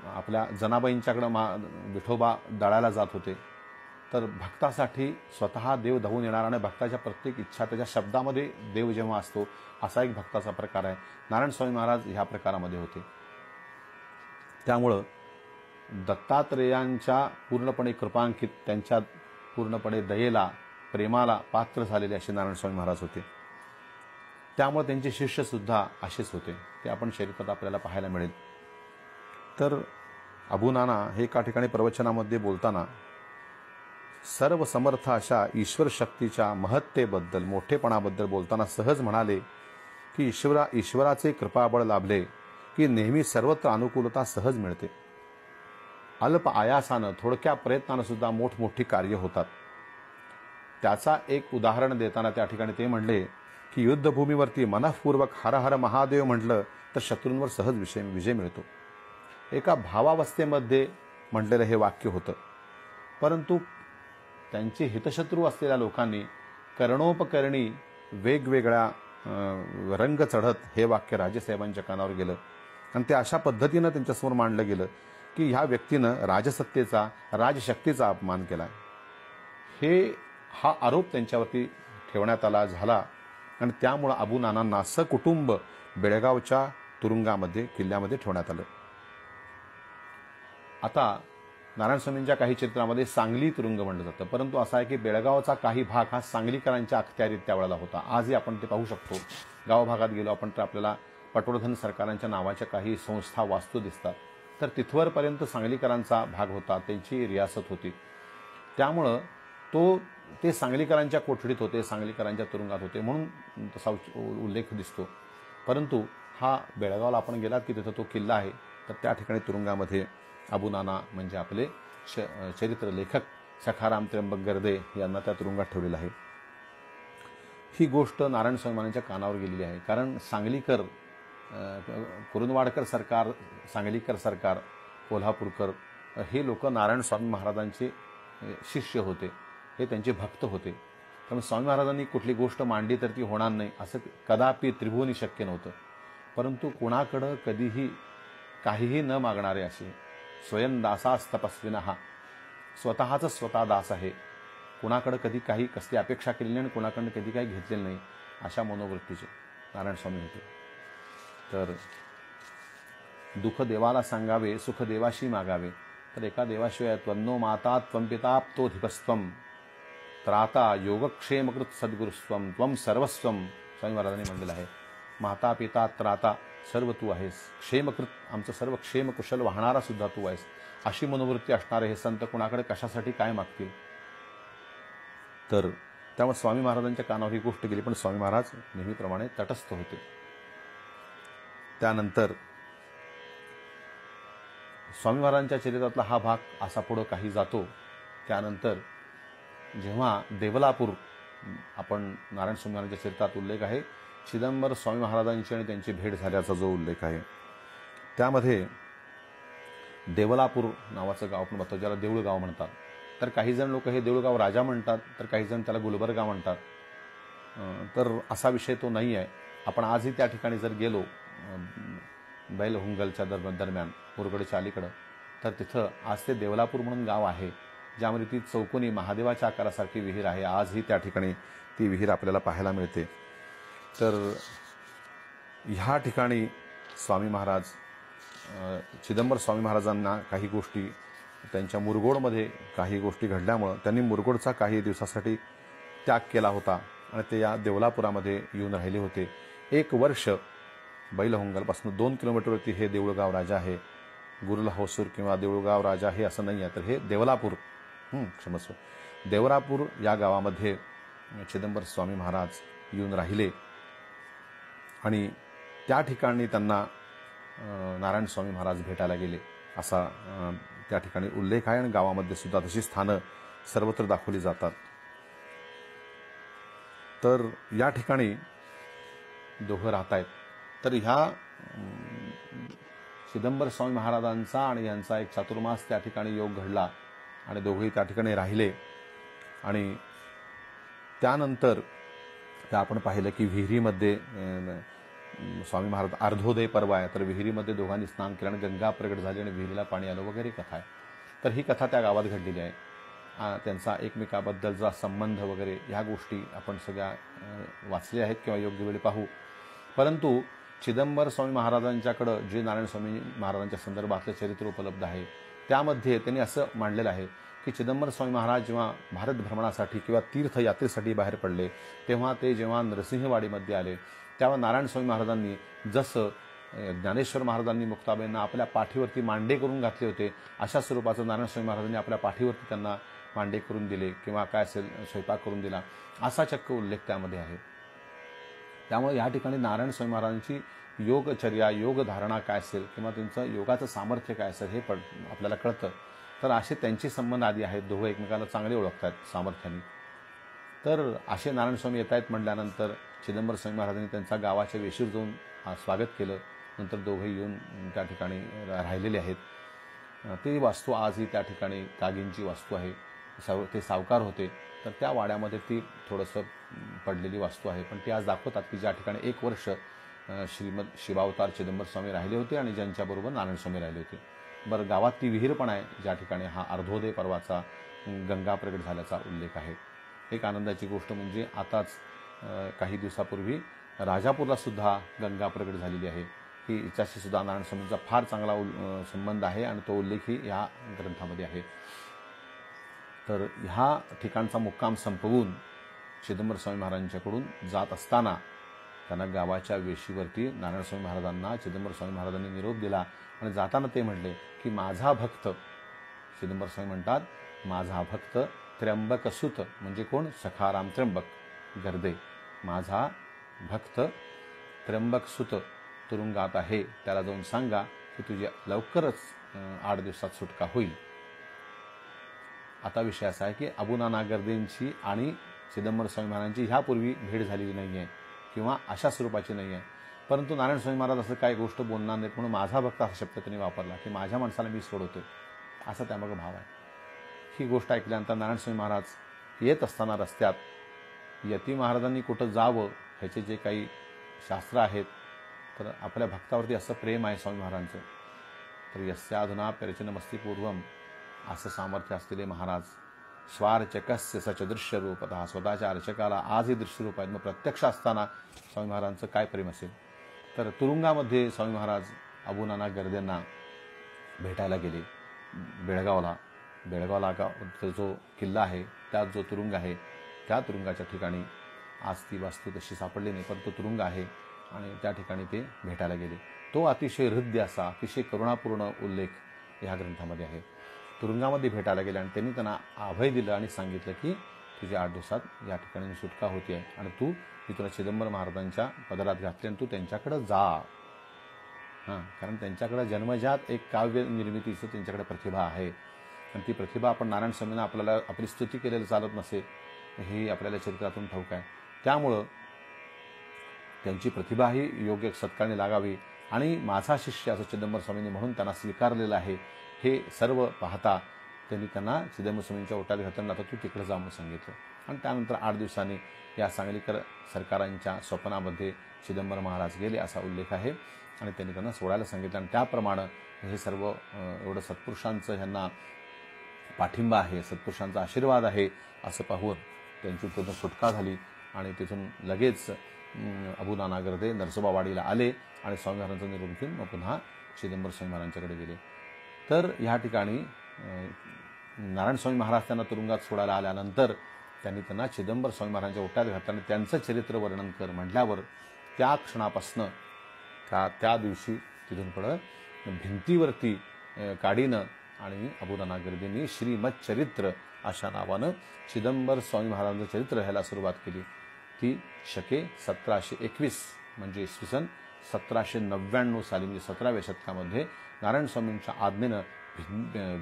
आपल्या जनाबाईंच्याकडं विठोबा दळायला जात होते. तर भक्तासाठी स्वतः देव धावून येणार आणि भक्ताच्या प्रत्येक इच्छा त्याच्या शब्दामध्ये देव जेव्हा असतो असा एक भक्ताचा प्रकार आहे. नारायणस्वामी महाराज ह्या प्रकारामध्ये होते. त्यामुळं दत्तात्रेयांच्या पूर्णपणे कृपांकित, त्यांच्या पूर्णपणे दयेला, प्रेमाला पात्र झालेले असे नारायणस्वामी महाराज होते. त्यामुळे त्यांचे शिष्य सुद्धा असेच होते. ते आपण चरित्रात आपल्याला पाहायला मिळेल. तर अबुनाना हे एका ठिकाणी प्रवचनामध्ये बोलताना सर्व समर्थ अशा ईश्वर शक्तीच्या महत्तेबद्दल, मोठेपणाबद्दल बोलताना सहज म्हणाले की ईश्वराचे कृपाबळ लाभले की नेहमी सर्वत्र अनुकूलता सहज मिळते. अल्प आयासानं, थोडक्या प्रयत्नानं सुद्धा मोठमोठी कार्य होतात. त्याचा एक उदाहरण देताना त्या ठिकाणी ते म्हणले की युद्धभूमीवरती मनःपूर्वक हर हर महादेव म्हटलं तर शत्रूंवर सहज विजय मिळतो. एका भावावस्थेमध्ये म्हटलेलं हे वाक्य होतं. परंतु त्यांचे हितशत्रू असलेल्या लोकांनी कर्णोपकरणी वेगवेगळ्या रंग चढत हे वाक्य राजेसाहेबांच्या कानावर गेलं आणि ते अशा पद्धतीनं त्यांच्यासमोर मांडलं गेलं की ह्या व्यक्तीनं राजसत्तेचा, राजशक्तीचा अपमान केला. हा आरोप त्यांच्यावरती ठेवण्यात आला झाला आणि त्यामुळं अबुनानांना सकुटुंब बेळगावच्या तुरुंगामध्ये, किल्ल्यामध्ये ठेवण्यात आलं. आता नारायणस्वामींच्या काही चित्रामध्ये सांगली तुरुंग म्हणलं जातं, परंतु असा आहे की बेळगावचा काही भाग हा सांगलीकरांच्या अखत्यारीत त्यावेळेला होता. आजही आपण ते पाहू शकतो. गावभागात गेलो आपण तर आपल्याला पटवर्धन सरकारांच्या नावाच्या काही संस्था, वास्तू दिसतात. तर तिथवरपर्यंत सांगलीकरांचा भाग होता, त्यांची रियासत होती. त्यामुळं ते सांगलीकरांच्या कोठडीत होते, सांगलीकरांच्या तुरुंगात होते म्हणून तसा उल्लेख दिसतो. परंतु हा बेळगावला आपण गेलात की तिथं तो किल्ला आहे, तर त्या ठिकाणी तुरुंगामध्ये अबुनाना म्हणजे आपले चरित्र लेखक सखाराम त्र्यंबक गर्दे यांना त्या तुरुंगात ठेवलेलं आहे. ही गोष्ट नारायणस्वामी महाराजांच्या कानावर गेलेली आहे. कारण सांगलीकर, कुरुंदवाडकर सरकार, सांगलीकर सरकार, कोल्हापूरकर हे लोक नारायणस्वामी महाराजांचे शिष्य होते, हे त्यांचे भक्त होते. त्यामुळे स्वामी महाराजांनी कुठली गोष्ट मांडली तर ती होणार नाही असं कदापि त्रिभुवनी शक्य नव्हतं. परंतु कुणाकडं कधीही काहीही न मागणारे असे स्वयं दासास तपस्विनः, स्वतःच स्वतः दास आहे, कुणाकडं कधी काही कसली अपेक्षा केली नाही आणि कुणाकडनं कधी काही घेतलेलं नाही, अशा मनोवृत्तीचे नारायणस्वामी होते. तर दुःख देवाला सांगावे, सुख देवाशी मागावे. तर एका देवाशिवाय त्वन्नो माता त्वं पिता प्तोधिपस्त्वं त्राता योगक्षेमकृत सद्गुरुस्त्वं त्वं सर्वस्वं. स्वामी महाराजांनी म्हणलेलं आहे, माता पिता त्राता सर्व तू आहेस, क्षेमकृत आमचं सर्व क्षेम कुशल वाहणारा सुद्धा तू आहेस. अशी मनोवृत्ती असणारे हे संत कुणाकडे कशासाठी काय मागतील. तर त्यामुळे स्वामी महाराजांच्या कानावर ही गोष्ट गेली, पण स्वामी महाराज नेहमीप्रमाणे तटस्थ होते. त्यानंतर स्वामी महाराजांच्या चरित्रातला हा भाग असा पुढं काही जातो. त्यानंतर जेव्हा देवलापूर, आपण नारायण स्वामी महाराजांच्या चरित्रात उल्लेख आहे चिदंबर स्वामी महाराजांची आणि त्यांची भेट झाल्याचा जो उल्लेख आहे, त्यामध्ये देवलापूर नावाचं गाव आपण बघतो, ज्याला देऊळगाव म्हणतात. तर काही जण लोक हे देऊळगाव राजा म्हणतात, तर काही जण त्याला गुलबर्गा म्हणतात. तर असा विषय तो नाही आहे. आपण आजही त्या ठिकाणी जर गेलो बैलहुंगलच्या दरम्यान मुरगडच्या अलीकडं, तर तिथं आज ते देवलापूर म्हणून गाव आहे, ज्यामध्ये ती चौकोनी महादेवाच्या आकारासारखी विहीर आहे. आजही त्या ठिकाणी ती विहीर आपल्याला पाहायला मिळते. तर ह्या ठिकाणी स्वामी महाराज चिदंबर स्वामी महाराजांना काही गोष्टी, त्यांच्या मुरगोडमध्ये काही गोष्टी घडल्यामुळं त्यांनी मुरगोडचा काही दिवसासाठी त्याग केला होता आणि ते या देवलापुरामध्ये येऊन राहिले होते. 1 वर्ष बैलहुंगलपासून 2 किलोमीटरवरती हे देऊळगाव राजा आहे. गुरुला होसूर किंवा देऊळगाव राजा हे असं नाही आहे, तर हे देवलापूर, क्षमस्व, देवरापूर या गावामध्ये चिदंबर स्वामी महाराज येऊन राहिले आणि त्या ठिकाणी त्यांना नारायण स्वामी महाराज भेटायला गेले असा त्या ठिकाणी उल्लेख आहे. आणि गावामध्ये सुद्धा तशी स्थानं सर्वत्र दाखवली जातात. तर या ठिकाणी दोघं राहत आहेत. तर ह्या चिदंबर स्वामी महाराजांचा आणि यांचा एक चातुर्मास त्या ठिकाणी योग घडला आणि दोघेही त्या ठिकाणी राहिले. आणि त्यानंतर आपण पाहिलं की विहिरीमध्ये स्वामी महाराज अर्धोदय पर्व आहे, तर विहिरीमध्ये दोघांनी स्नान केलं आणि गंगा प्रगट झाली आणि विहिरीला पाणी आलं वगैरे कथा आहे. तर ही कथा त्या गावात घडलेली आहे. त्यांचा एकमेकाबद्दलचा संबंध वगैरे ह्या गोष्टी आपण सगळ्या वाचल्या आहेत किंवा योग्य वेळी पाहू. परंतु चिदंबर स्वामी महाराजांच्याकडं जे नारायण स्वामी महाराजांच्या संदर्भातलं चरित्र उपलब्ध आहे, त्यामध्ये त्यांनी असं मांडलेलं आहे की चिदंबर स्वामी महाराज जेव्हा भारत भ्रमणासाठी किंवा तीर्थयात्रेसाठी बाहेर पडले, तेव्हा ते जेव्हा नरसिंहवाडीमध्ये आले, तेव्हा नारायण स्वामी महाराजांनी जसं ज्ञानेश्वर महाराजांनी मुक्ताबाईंना आपल्या पाठीवरती मांडे करून घातले होते, अशा स्वरूपाचं नारायण स्वामी महाराजांनी आपल्या पाठीवरती त्यांना मांडे करून दिले किंवा काय असेल स्वयंपाक करून दिला, असा चक्क उल्लेख त्यामध्ये आहे. त्यामुळे या ठिकाणी नारायण स्वामी महाराजांची योगचर्या, योगधारणा काय असेल किंवा त्यांचं योगाचं सामर्थ्य काय असेल हे आपल्याला कळतं. तर असे त्यांचे संबंध आधी आहेत. दोघं एकमेकाला चांगले ओळखतात सामर्थ्याने. तर असे नारायण स्वामी येत आहेत म्हटल्यानंतर चिदंबर स्वामी महाराजांनी त्यांचा गावाच्या वेशीवर जाऊन स्वागत केलं. नंतर दोघे येऊन त्या ठिकाणी राहिलेले आहेत. ती वास्तू आजही त्या ठिकाणी कागींची वास्तू आहे. ते सावकार होते, तर त्या वाड्यामध्ये ती थोडंसं पडलेली वास्तू आहे. पण ती आज दाखवतात की ज्या ठिकाणी 1 वर्ष श्रीमद शिवावतार चिदंबर स्वामी राहिले होते आणि ज्यांच्याबरोबर नारायण स्वामी राहिले होते. बरं, गावात ती विहीर पण आहे ज्या ठिकाणी हा अर्धोदय पर्वाचा गंगा प्रगट झाल्याचा उल्लेख आहे. एक आनंदाची गोष्ट म्हणजे आताच काही दिवसापूर्वी राजापूरला सुद्धा गंगा प्रगट झालेली आहे. की हिच्याशी सुद्धा नारायण स्वामींचा फार चांगला संबंध आहे आणि तो उल्लेखही या ग्रंथामध्ये आहे. तर ह्या ठिकाणचा मुक्काम संपवून चिदंबर स्वामी महाराजांच्याकडून जात असताना त्यांना गावाच्या वेशीवरती नारायण स्वामी महाराजांना चिदंबर स्वामी महाराजांनी निरोप दिला आणि जाताना ते म्हटले की माझा भक्त, चिदंबर स्वामी म्हणतात, माझा भक्त त्र्यंबक सुत, म्हणजे कोण? सखाराम त्र्यंबक गर्दे. माझा भक्त त्र्यंबक सुत तुरुंगात आहे, त्याला जाऊन सांगा की तुझी लवकरच 8 दिवसात सुटका होईल. आता विषय असा आहे की अबुनाना गर्देंची आणि चिदंबर स्वामी महाराजांची ह्यापूर्वी भेट झालेली नाही आहे किंवा अशा स्वरूपाची नाही आहे. परंतु नारायण स्वामी महाराज असं काही गोष्ट बोलणार नाहीत म्हणून माझा भक्त असा शब्द त्यांनी वापरला की माझ्या माणसाला मी सोडवतोय, असा त्यामागे भाव आहे. ही गोष्ट ऐकल्यानंतर नारायण स्वामी महाराज येत असताना रस्त्यात यती महाराजांनी कुठं जावं ह्याचे जे काही शास्त्र आहेत, तर आपल्या भक्तावरती असं प्रेम आहे स्वामी महाराजांचं. तर यस्याधुना प्रचनमस्ती पूर्वम असं सामर्थ्य असलेले महाराज स्वार्चकस्य सच दृश्य रूपतः, स्वतःच्या अर्चकाला आजही दृश्य रूप आहेत. मग प्रत्यक्ष असताना स्वामी महाराजांचं काय प्रेम असेल. तर तुरुंगामध्ये स्वामी महाराज अबू नाना गर्देंना भेटायला गेले बेळगावला जो किल्ला आहे, त्यात जो तुरुंग आहे, त्या तुरुंगाच्या ठिकाणी आज ती वास्तू तशी सापडली नाही, पण तो तुरुंग आहे आणि त्या ठिकाणी ते भेटायला गेले. तो अतिशय हृद्य असा, अतिशय करुणापूर्ण उल्लेख ह्या ग्रंथामध्ये आहे. तुरुंगामध्ये भेटायला गेले आणि त्यांनी त्यांना अभय दिलं आणि सांगितलं की तुझ्या 8 दिवसात या ठिकाणी सुटका होती आहे आणि मी तुला चिदंबरम महाराजांच्या पदरात घातले आणि तू त्यांच्याकडे जा. कारण त्यांच्याकडे जन्मजात एक काव्य निर्मितीचं त्यांच्याकडे प्रतिभा आहे आणि ती प्रतिभा आपण नारायण स्वामींना आपल्याला आपली स्तुती केलेलं चालत नसे हे आपल्याला चरित्रातून ठाऊक आहे. त्यामुळं त्यांची प्रतिभाही योग्य सत्कारणी लागावी आणि माझा शिष्य असं चिदंबर स्वामींनी म्हणून त्यांना स्वीकारलेलं आहे. हे सर्व पाहता त्यांनी त्यांना चिदंबर स्वामींच्या ओट्यात घातलं, आता तू तिकडे जा म्हणून सांगितलं. आणि त्यानंतर 8 दिवसांनी या सांगलीकर सरकारांच्या स्वप्नामध्ये चिदंबर महाराज गेले असा उल्लेख आहे आणि त्यांनी त्यांना सोडायला सांगितलं. आणि त्याप्रमाणे हे सर्व एवढं सत्पुरुषांचं ह्यांना पाठिंबा आहे, सत्पुरुषांचा आशीर्वाद आहे असं पाहून त्यांची तिथून सुटका झाली आणि तिथून लगेच अबू-नाना गर्दे नरसोबावाडीला आले आणि स्वामी महाराजांचा निरोप घेऊन मग पुन्हा चिदंबर स्वामी महाराजांच्याकडे गेले. तर ह्या ठिकाणी नारायण स्वामी महाराज त्यांना तुरुंगात सोडायला आल्यानंतर त्यांनी त्यांना चिदंबर स्वामी महाराजांच्या ओट्यात घातलं आणि त्यांचं चरित्र वर्णन कर म्हटल्यावर त्या क्षणापासनं त्या दिवशी तिथून पुढं भिंतीवरती काडीनं आणि अबू-नाना गर्देंनी श्रीमच्चरित्र अशा नावानं चिदंबर स्वामी महाराजांचं चरित्र लिहायला सुरुवात केली. ती शके 1721 म्हणजे इसवी सन 1799 साली म्हणजे 17व्या शतकामध्ये नारायण स्वामींच्या आज्ञेनं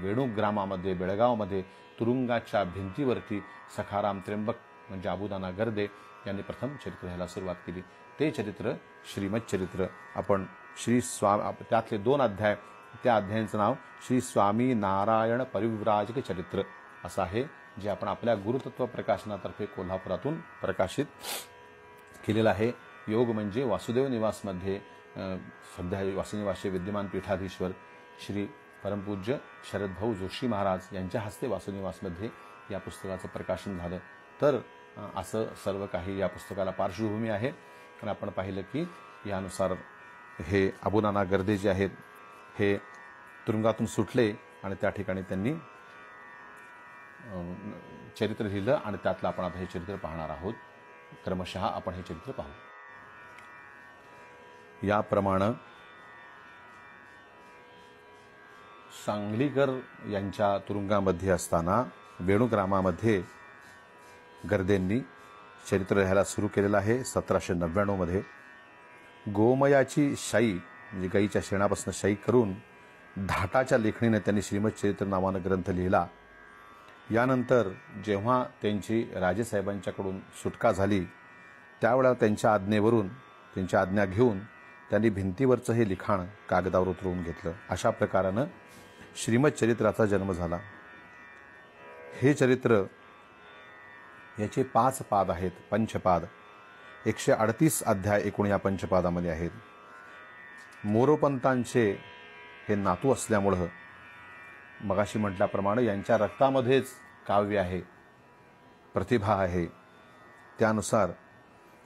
वेणुग्रामामध्ये बेळगावमध्ये तुरुंगाच्या भिंतीवरती सखाराम त्र्यंबक म्हणजे अबू-नाना गर्दे यांनी प्रथम चरित्र लिहायला सुरुवात केली. ते चरित्र श्रीमच्चरित्र आपण त्यातले 2 अध्याय, त्या अध्यायांचं नाव श्री स्वामी नारायण परिव्राजक चरित्र असं आहे, जे आपण आपल्या गुरुतत्व प्रकाशनातर्फे कोल्हापुरातून प्रकाशित केलेलं आहे. योग म्हणजे वासुदेव निवासमध्ये सध्या वासुनिवासचे विद्यमान पीठाधीश्वर श्री परमपूज्य शरदभाऊ जोशी महाराज यांच्या हस्ते वासुनिवासमध्ये या पुस्तकाचं प्रकाशन झालं. तर असं सर्व काही या पुस्तकाला पार्श्वभूमी आहे. आणि आपण पाहिलं की यानुसार हे अबू-नाना गर्दे जे आहेत हे तुरुंगातून सुटले आणि त्या ठिकाणी त्यांनी चरित्र लिहिलं आणि त्यातलं आपण आता हे चरित्र पाहणार आहोत. क्रमशः आपण हे चरित्र पाहू. याप्रमाणे सांगलीकर यांच्या तुरुंगामध्ये असताना वेणुग्रामामध्ये गर्देंनी चरित्र लिहायला सुरू केलेलं आहे. 1799 मध्ये गोमयाची शाई म्हणजे गाईच्या शेणापासून शाई करून धाटाच्या लेखणीने त्यांनी श्रीमच्चरित्र नावानं ग्रंथ लिहिला. यानंतर जेव्हा त्यांची राजेसाहेबांच्याकडून सुटका झाली त्यावेळेला त्यांच्या आज्ञा घेऊन त्यांनी भिंतीवरचं हे लिखाण कागदावर उतरवून घेतलं. अशा प्रकारानं श्रीमच्चरित्राचा जन्म झाला. हे चरित्र याचे 5 पाद आहेत, पंचपाद. 138 अध्याय एकूण या पंचपादामध्ये आहेत. मोरोपंतांचे हे नातू असल्यामुळं मगाशी म्हटल्याप्रमाणे यांच्या रक्तामध्येच काव्य आहे, प्रतिभा आहे. त्यानुसार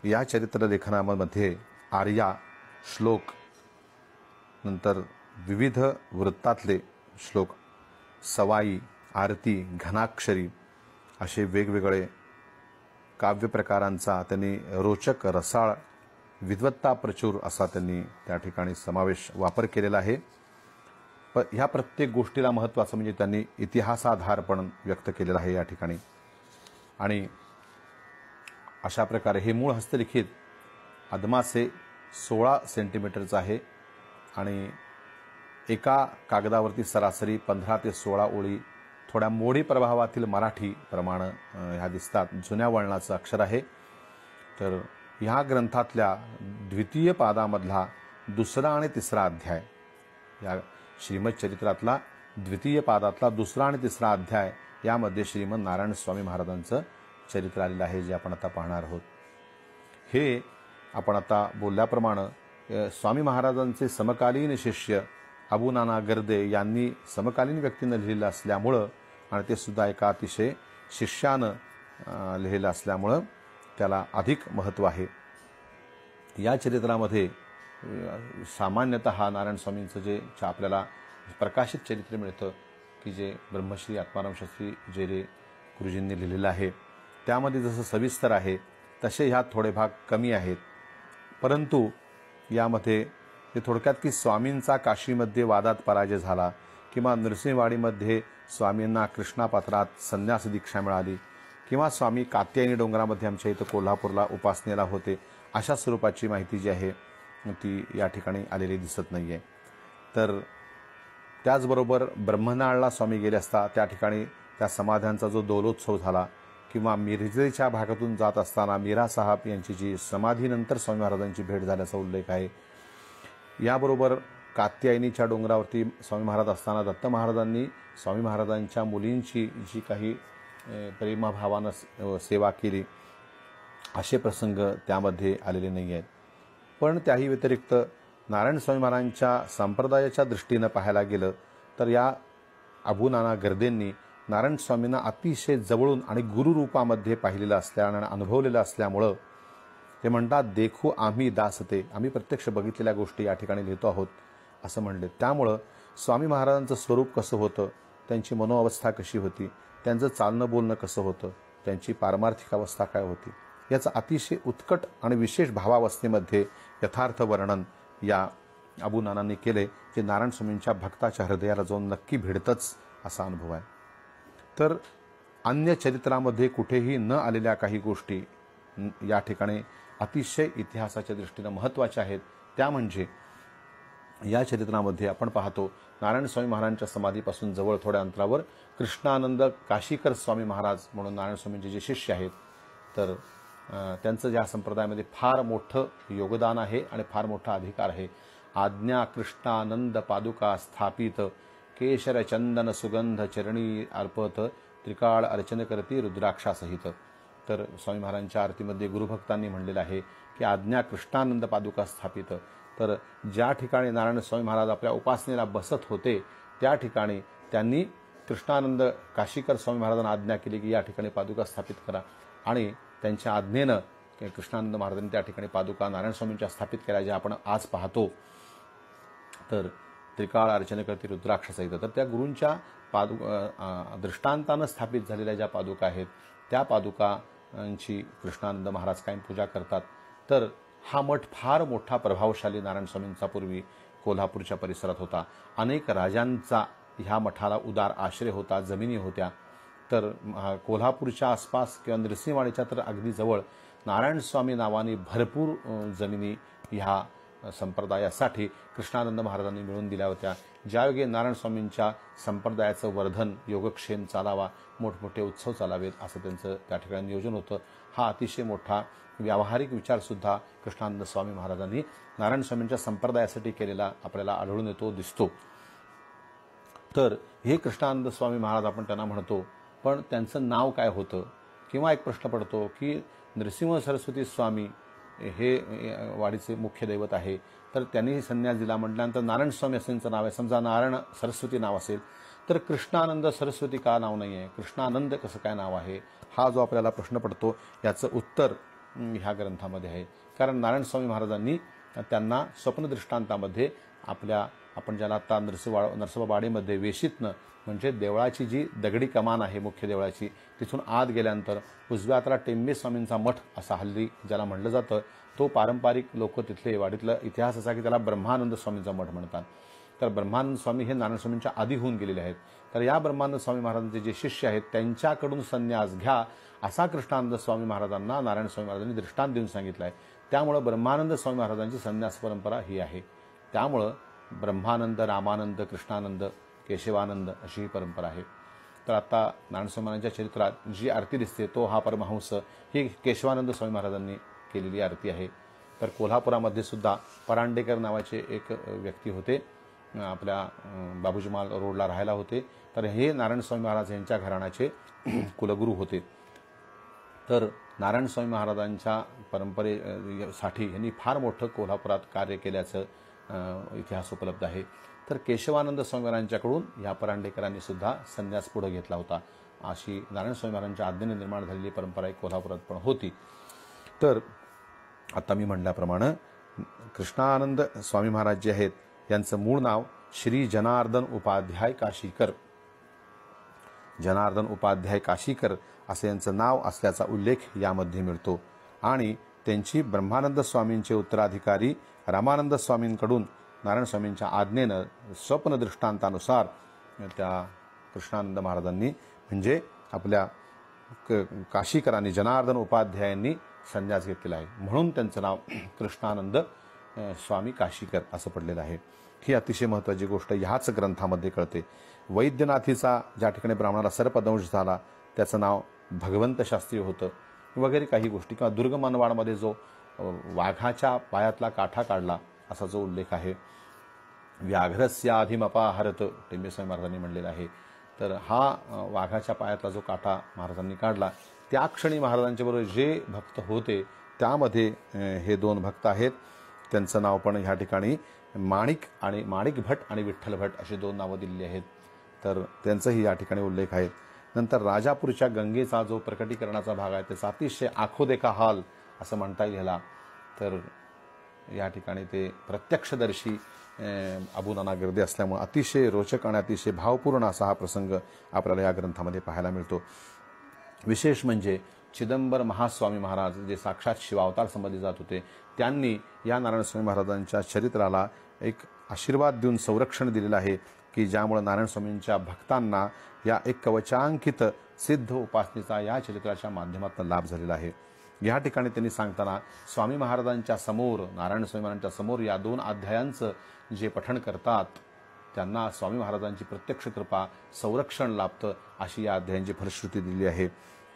या चरित्र लेखनामध्ये आर्या श्लोक, नंतर विविध वृत्तातले श्लोक, सवाई, आरती, घनाक्षरी असे वेगवेगळे काव्यप्रकारांचा त्यांनी रोचक, रसाळ, विद्वत्ता प्रचूर असा त्यांनी त्या ठिकाणी वापर केलेला आहे. पण ह्या प्रत्येक गोष्टीला महत्त्वाचं म्हणजे त्यांनी इतिहासाधारपण व्यक्त केलेलं आहे या ठिकाणी. आणि अशा प्रकारे हे मूळ हस्तलिखित अदमासे 16 सेंटीमीटरचं आहे आणि एका कागदावरती सरासरी 15 ते 16 ओळी थोड्या मोडी प्रभावातील मराठी प्रमाण ह्या दिसतात. जुन्या वळणाचं अक्षर आहे. तर ह्या ग्रंथातल्या द्वितीय पादामधला 2रा आणि 3रा अध्याय, या श्रीमच्चरित्रातला द्वितीय पादातला 2रा आणि 3रा अध्याय यामध्ये श्रीमद नारायण स्वामी महाराजांचं चरित्र आलेलं आहे, जे आपण आता पाहणार आहोत. हे आपण आता बोलल्याप्रमाणे स्वामी महाराजांचे समकालीन शिष्य अबू-नाना गर्दे यांनी समकालीन व्यक्तीनं लिहिलेलं असल्यामुळं आणि ते सुद्धा एका अतिशय शिष्यानं लिहिलेलं असल्यामुळं त्याला अधिक महत्त्व आहे. या चरित्रामध्ये सामान्यतः नारायण स्वामींचं जे आपल्याला प्रकाशित चरित्र मिळतं की जे ब्रह्मश्री आत्माराम शास्त्री जेरे गुरुजींनी लिहिलेलं आहे, त्यामध्ये जसं सविस्तर आहे तसे ह्यात थोडे भाग कमी आहेत. परंतु यामध्ये ते थोडक्यात की स्वामींचा काशीमध्ये वादात पराजय झाला किंवा नृसिंहवाडीमध्ये स्वामींना कृष्णापात्रात संन्यास दीक्षा मिळाली किंवा स्वामी कात्यायनी डोंगरामध्ये आमच्या इथं कोल्हापूरला उपासनेला होते, अशा स्वरूपाची माहिती जी आहे ती या ठिकाणी आलेली दिसत नाही आहे. तर त्याचबरोबर ब्रह्मनाळला स्वामी गेले असता त्या ठिकाणी त्या समाध्यांचा जो दौलोत्सव झाला किंवा मिरजेच्या भागातून जात असताना मीरा साहब यांची जी समाधीनंतर स्वामी महाराजांची भेट झाल्याचा उल्लेख आहे. याबरोबर कात्यायनीच्या डोंगरावरती स्वामी महाराज असताना दत्त महाराजांनी स्वामी महाराजांच्या मुलींची जी काही प्रेमभावानं सेवा केली, असे प्रसंग त्यामध्ये आलेले नाही आहेत. पण त्याही व्यतिरिक्त नारायण स्वामी महाराजांच्या संप्रदायाच्या दृष्टीनं पाहायला गेलं तर या अबू नाना गर्देंनी नारायण स्वामींना अतिशय जवळून आणि गुरुरूपामध्ये पाहिलेलं असल्यानं अनुभवलेलं असल्यामुळं ते म्हणतात, देखू आम्ही दासते, आम्ही प्रत्यक्ष बघितलेल्या गोष्टी या ठिकाणी लिहितो आहोत असं म्हणले. त्यामुळं स्वामी महाराजांचं स्वरूप कसं होतं, त्यांची मनोअवस्था कशी होती, त्यांचं चालणं बोलणं कसं होतं, त्यांची पारमार्थिक अवस्था काय होती, याचं अतिशय उत्कट आणि विशेष भावावस्थेमध्ये यथार्थ वर्णन या अबू नानांनी केले, जे नारायण स्वामींच्या भक्ताच्या हृदयाला जाऊन नक्की भिडतंच असा अनुभव आहे. तर अन्य चरित्रामध्ये कुठेही न आलेल्या काही गोष्टी या ठिकाणी अतिशय इतिहासाच्या दृष्टीनं महत्त्वाच्या आहेत. त्या म्हणजे या चरित्रामध्ये आपण पाहतो नारायण स्वामी महाराजांच्या समाधीपासून जवळ थोड्या अंतरावर कृष्णानंद काशीकर स्वामी महाराज म्हणून नारायण स्वामींचे जे शिष्य आहेत, तर त्यांचं या संप्रदायामध्ये फार मोठं योगदान आहे आणि फार मोठा अधिकार आहे. आज्ञा कृष्णानंद पादुका स्थापित केशर चंदन सुगंध चरणी अर्पत त्रिकाळ अर्चन करती रुद्राक्षासहित. तर स्वामी महाराजांच्या आरतीमध्ये गुरुभक्तांनी म्हणलेलं आहे की आज्ञा कृष्णानंद पादुका स्थापित. तर ज्या ठिकाणी नारायण स्वामी महाराज आपल्या उपासनेला बसत होते त्या ठिकाणी त्यांनी कृष्णानंद काशीकर स्वामी महाराजांना आज्ञा केली की या ठिकाणी पादुका स्थापित करा, आणि त्यांच्या आज्ञेनं कृष्णानंद महाराजांनी त्या ठिकाणी पादुका नारायण स्वामींच्या स्थापित केल्या, ज्या आपण आज पाहतो. तर त्रिकाळ अर्चन करती रुद्राक्षसहित. तर त्या गुरूंच्या दृष्टांतानं स्थापित झालेल्या ज्या पादुका आहेत त्या पादुकांची कृष्णानंद महाराज कायम पूजा करतात. तर हा मठ फार मोठा प्रभावशाली नारायण स्वामींचा पूर्वी कोल्हापूरच्या परिसरात होता. अनेक राजांचा ह्या मठाला उदार आश्रय होता, जमिनी होत्या. तर कोल्हापूरच्या आसपास किंवा नृसिंहवाडीच्या तर अगदी जवळ नारायण स्वामी नावाने भरपूर जमिनी ह्या संप्रदायासाठी कृष्णानंद महाराजांनी मिळवून दिल्या होत्या. ज्यायोगे नारायण स्वामींच्या संप्रदायाचं वर्धन, योगक्षेम चालावा, मोठमोठे उत्सव चालावेत असं त्यांचं त्या ठिकाणी नियोजन होतं. हा अतिशय मोठा व्यावहारिक विचारसुद्धा कृष्णानंद स्वामी महाराजांनी नारायण स्वामींच्या संप्रदायासाठी केलेला आपल्याला आढळून येतो, दिसतो. तर हे कृष्णानंद स्वामी महाराज आपण त्यांना म्हणतो, पण त्यांचं नाव काय होतं? किंवा एक प्रश्न पडतो की नृसिंह सरस्वती स्वामी हे वाडीचे मुख्य दैवत आहे, तर त्यांनी संन्यास दिला म्हटल्यानंतर नारायण स्वामी असं त्यांचं नाव आहे. समजा नारायण सरस्वती नाव असेल तर कृष्णानंद सरस्वती का नाव नाही आहे, कृष्णानंद कसं काय नाव आहे, हा जो आपल्याला प्रश्न पडतो याचं उत्तर ह्या ग्रंथामध्ये आहे. कारण नारायण स्वामी महाराजांनी त्यांना स्वप्नदृष्टांतामध्ये आपण ज्याला आता नरसोबावाडीमध्ये वेशीतनं म्हणजे देवळाची जी दगडी कमान आहे मुख्य देवळाची, तिथून आत गेल्यानंतर उजव्या हाताला टेंबे स्वामींचा मठ असा हल्ली ज्याला म्हटलं जातं, तो पारंपरिक लोक तिथले वाडीतला इतिहास असा की त्याला ब्रह्मानंद स्वामींचा मठ म्हणतात. तर ब्रह्मानंद स्वामी हे नारायण स्वामींच्या आधी होऊन गेलेले आहेत. तर या ब्रह्मानंद स्वामी महाराजांचे जे शिष्य आहेत त्यांच्याकडून संन्यास घ्या असा कृष्णानंद स्वामी महाराजांना नारायण स्वामी महाराजांनी दृष्टांत देऊन सांगितलं आहे. त्यामुळं ब्रह्मानंद स्वामी महाराजांची संन्यास परंपरा ही आहे. त्यामुळं ब्रह्मानंद, रामानंद, कृष्णानंद, केशवानंद अशी ही परंपरा आहे. तर आता नारायण स्वामी महाराजांच्या चरित्रात जी आरती दिसते तो हा परमहंस ही केशवानंद स्वामी महाराजांनी केलेली आरती आहे. तर कोल्हापुरामध्ये सुद्धा परांडेकर नावाचे एक व्यक्ती होते, आपल्या बाबूजीमाल रोडला राहायला होते. तर हे नारायण स्वामी महाराज यांच्या घराण्याचे कुलगुरू होते. तर नारायण स्वामी महाराजांच्या परंपरेसाठी यांनी फार मोठं कोल्हापुरात कार्य केल्याचं इतिहास उपलब्ध आहे. तर केशवानंद स्वामी महाराजांच्याकडून या परांडेकरांनी सुद्धा संन्यास पुढे घेतला होता. अशी नारायण स्वामी महाराजांच्या आज्ञेने निर्माण झालेली परंपरा एक कोल्हापुरात पण होती. तर आता मी म्हटल्याप्रमाणे कृष्णानंद स्वामी महाराज जे आहेत यांचं मूळ नाव श्री जनार्दन उपाध्याय काशीकर, जनार्दन उपाध्याय काशीकर असे यांचं नाव असल्याचा उल्लेख यामध्ये मिळतो. आणि त्यांची ब्रह्मानंद स्वामींचे उत्तराधिकारी रामानंद स्वामींकडून नारायण स्वामींच्या आज्ञेनं स्वप्न दृष्टांतानुसार त्या कृष्णानंद महाराजांनी म्हणजे आपल्या काशीकरांनी जनार्दन उपाध्यायांनी संन्यास घेतलेला आहे, म्हणून त्यांचं नाव कृष्णानंद स्वामी काशीकर असं पडलेलं आहे. ही अतिशय महत्त्वाची गोष्ट ह्याच ग्रंथामध्ये कळते. वैद्यनाथीचा ज्या ठिकाणी ब्राह्मणाला सर्पदंश झाला त्याचं नाव भगवंत शास्त्री होतं वगैरे काही गोष्टी, किंवा दुर्गमनवाडमध्ये जो वाघाच्या पायातला काठा काढला असा जो उल्लेख आहे, व्याघ्रस्याधिमपाहरत टेंबेस्वामी महाराजांनी म्हणलेला आहे. तर हा वाघाच्या पायातला जो काठा महाराजांनी काढला त्या क्षणी महाराजांच्या बरोबर जे भक्त होते त्यामध्ये हे दोन भक्त आहेत. त्यांचं नाव पण ह्या ठिकाणी माणिक भट आणि विठ्ठल भट अशी दोन नावं दिलेली आहेत, तर त्यांचाही या ठिकाणी उल्लेख आहे. नंतर राजापूरच्या गंगेचा जो प्रकटीकरणाचा भाग आहे त्याचा अतिशय आखो देखा हाल असं म्हणता येईल ह्याला. तर या ठिकाणी ते प्रत्यक्षदर्शी अबुनाना गर्दे असल्यामुळे अतिशय रोचक आणि अतिशय भावपूर्ण असा हा प्रसंग आपल्याला या ग्रंथामध्ये पाहायला मिळतो. विशेष म्हणजे चिदंबर महास्वामी महाराज जे साक्षात शिवावतार संबंधित जात होते, त्यांनी या नारायणस्वामी महाराजांच्या चरित्राला एक आशीर्वाद देऊन संरक्षण दिलेलं आहे की ज्यामुळे नारायणस्वामींच्या भक्तांना या एक कवचांकित सिद्ध उपासनेचा या चरित्राच्या माध्यमातून लाभ झालेला आहे. या ठिकाणी त्यांनी सांगताना स्वामी महाराजांच्या समोर, नारायणस्वामी महाराजांच्या समोर या दोन अध्यायांचं जे पठण करतात त्यांना स्वामी महाराजांची प्रत्यक्ष कृपा संरक्षण लाभतं अशी या अध्यायांची फलश्रुती दिली आहे.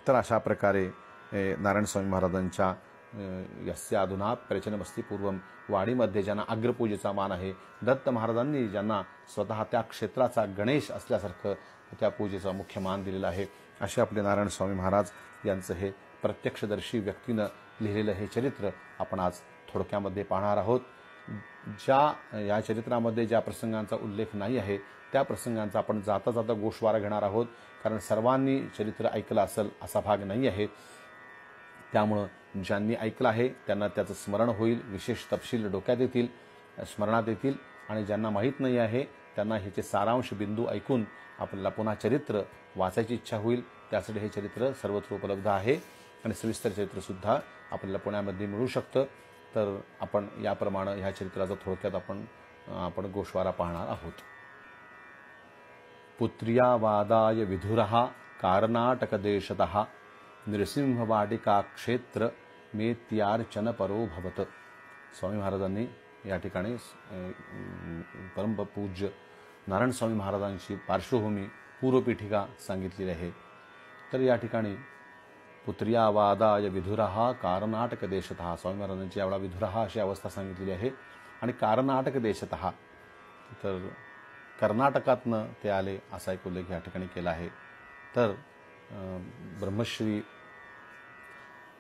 तर अशा प्रकारे नारायणस्वामी महाराजांच्या यस्य अधुना प्रचनमस्ती पूर्वम वाडीमध्ये ज्यांना अग्रपूजेचा मान आहे, दत्त महाराजांनी ज्यांना स्वतः त्या क्षेत्राचा गणेश असल्यासारखं त्या पूजेचा मुख्य मान दिलेला आहे, असे आपले नारायणस्वामी महाराज यांचं हे प्रत्यक्षदर्शी व्यक्तीनं लिहिलेलं हे चरित्र आपण आज थोडक्यामध्ये पाहणार आहोत. या चरित्रामध्ये ज्या प्रसंगांचा उल्लेख नाही आहे त्या प्रसंगांचा आपण जाता जाता गोषवारा घेणार आहोत, कारण सर्वांनी चरित्र ऐकलं असेल असा भाग नाही आहे. त्यामुळं ज्यांनी ऐकलं आहे त्यांना त्याचं स्मरण होईल, विशेष तपशील डोक्यात येतील, स्मरणात येतील, आणि ज्यांना माहीत नाही आहे त्यांना ह्याचे सारांश बिंदू ऐकून आपल्याला पुन्हा चरित्र वाचायची इच्छा होईल. त्यासाठी हे चरित्र सर्वत्र उपलब्ध आहे आणि सविस्तर चरित्रसुद्धा आपल्याला पुण्यामध्ये मिळू शकतं. तर आपण याप्रमाणे ह्या चरित्राचा थोडक्यात आपण गोषवारा पाहणार आहोत. पुत्र्यावादाय विधुरः कर्नाटकदेशतः नृसिंहवाटिका क्षेत्र मेत्यार्चन परो भवत. स्वामी महाराजांनी या ठिकाणी परमपूज्य नारायणस्वामी महाराजांची पार्श्वभूमी पूर्वपीठिका सांगितलेली आहे. तर या ठिकाणी पुत्र्यावादाय विधुरः कर्नाटक देशतः स्वामी महाराजांची यावेळा विधुरः अशी अवस्था सांगितलेली आहे. आणि कर्नाटक देशतः तर कर्नाटकातनं ते आले असा एक उल्लेख या ठिकाणी केला आहे. तर ब्रह्मश्री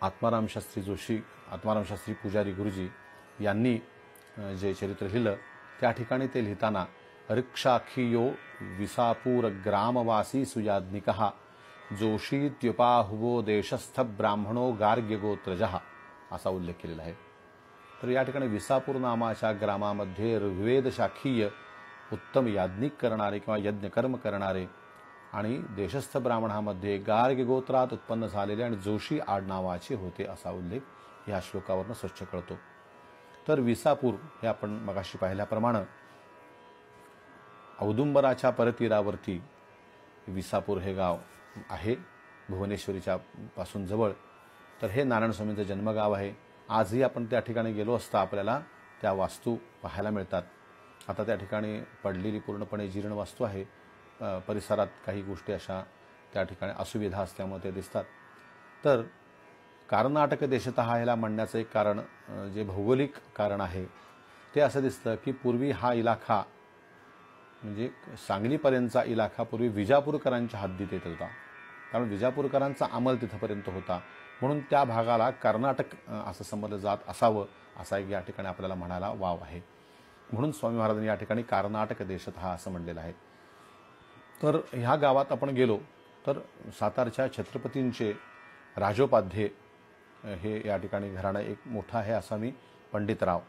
आत्माराम शास्त्री पुजारी गुरुजी यांनी जे चरित्र लिहिलं त्या ठिकाणी ते लिहिताना ऋक्षाखियो विसापूर ग्रामवासी सुयाज्ञिकः जोशीत्युपाहुवो देशस्थ ब्राह्मणो गार्ग्यगोत्रजः असा उल्लेख केलेला आहे. तर या ठिकाणी विसापूर नामाच्या ग्रामामध्ये ऋग्वेद शाखीय उत्तम याज्ञिक करणारे किंवा यज्ञकर्म करणारे आणि देशस्थ ब्राह्मणामध्ये गार्ग्य गोत्रात उत्पन्न झालेले आणि जोशी आडनावाचे होते असा उल्लेख या श्लोकावरनं स्वच्छ कळतो. तर विसापूर हे आपण मगाशी पाहिल्याप्रमाणे औदुंबराच्या परतीरावरती विसापूर हे गाव आहे, भुवनेश्वरीच्या पासून जवळ. तर हे नारायणस्वामींचं जन्मगाव आहे. आजही आपण त्या ठिकाणी गेलो असता आपल्याला त्या वास्तू पाहायला मिळतात. आता त्या ठिकाणी पडलेली पूर्णपणे जीर्ण वास्तू आहे. परिसरात काही गोष्टी अशा त्या ठिकाणी असुविधा असल्यामुळे ते दिसतात. तर कर्नाटक देशतः ह्याला म्हणण्याचं एक कारण जे भौगोलिक कारण आहे ते असं दिसतं की पूर्वी हा इलाखा म्हणजे सांगलीपर्यंतचा इलाखा पूर्वी विजापूरकरांच्या हद्दीत येत होता, कारण विजापूरकरांचा अंमल तिथपर्यंत होता, म्हणून त्या भागाला कर्नाटक असं समजलं जात असावं असा एक या ठिकाणी आपल्याला म्हणायला वाव आहे. म्हणून स्वामी महाराजांनी या ठिकाणी कर्नाटक देशतः असं म्हणलेलं आहे. तर ह्या गावात आपण गेलो तर सातारच्या छत्रपतींचे राजोपाध्ये हे या ठिकाणी घराणं एक मोठं आहे. असा मी पंडितराव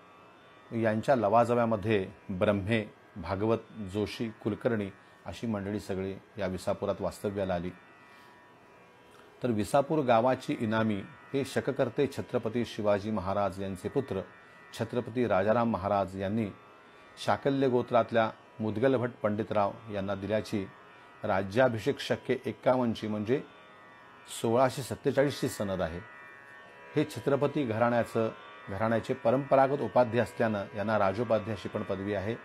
यांच्या लवाजव्यामध्ये ब्रह्मे, भागवत, जोशी, कुलकर्णी अशी मंडळी सगळी या विसापुरात वास्तव्याला आली. तर विसापूर गावाची इनामी हे शककर्ते छत्रपती शिवाजी महाराज यांचे पुत्र छत्रपती राजाराम महाराज यांनी शाकल्य गोत्रातल्या मुदगलभट पंडितराव यांना दिल्याची राज्याभिषेक शक्य 51 म्हणजे 1647ची सनद आहे. हे छत्रपती घराण्याचे परंपरागत उपाध्ये असल्यानं यांना राजोपाध्ये अशी पण पदवी आहे.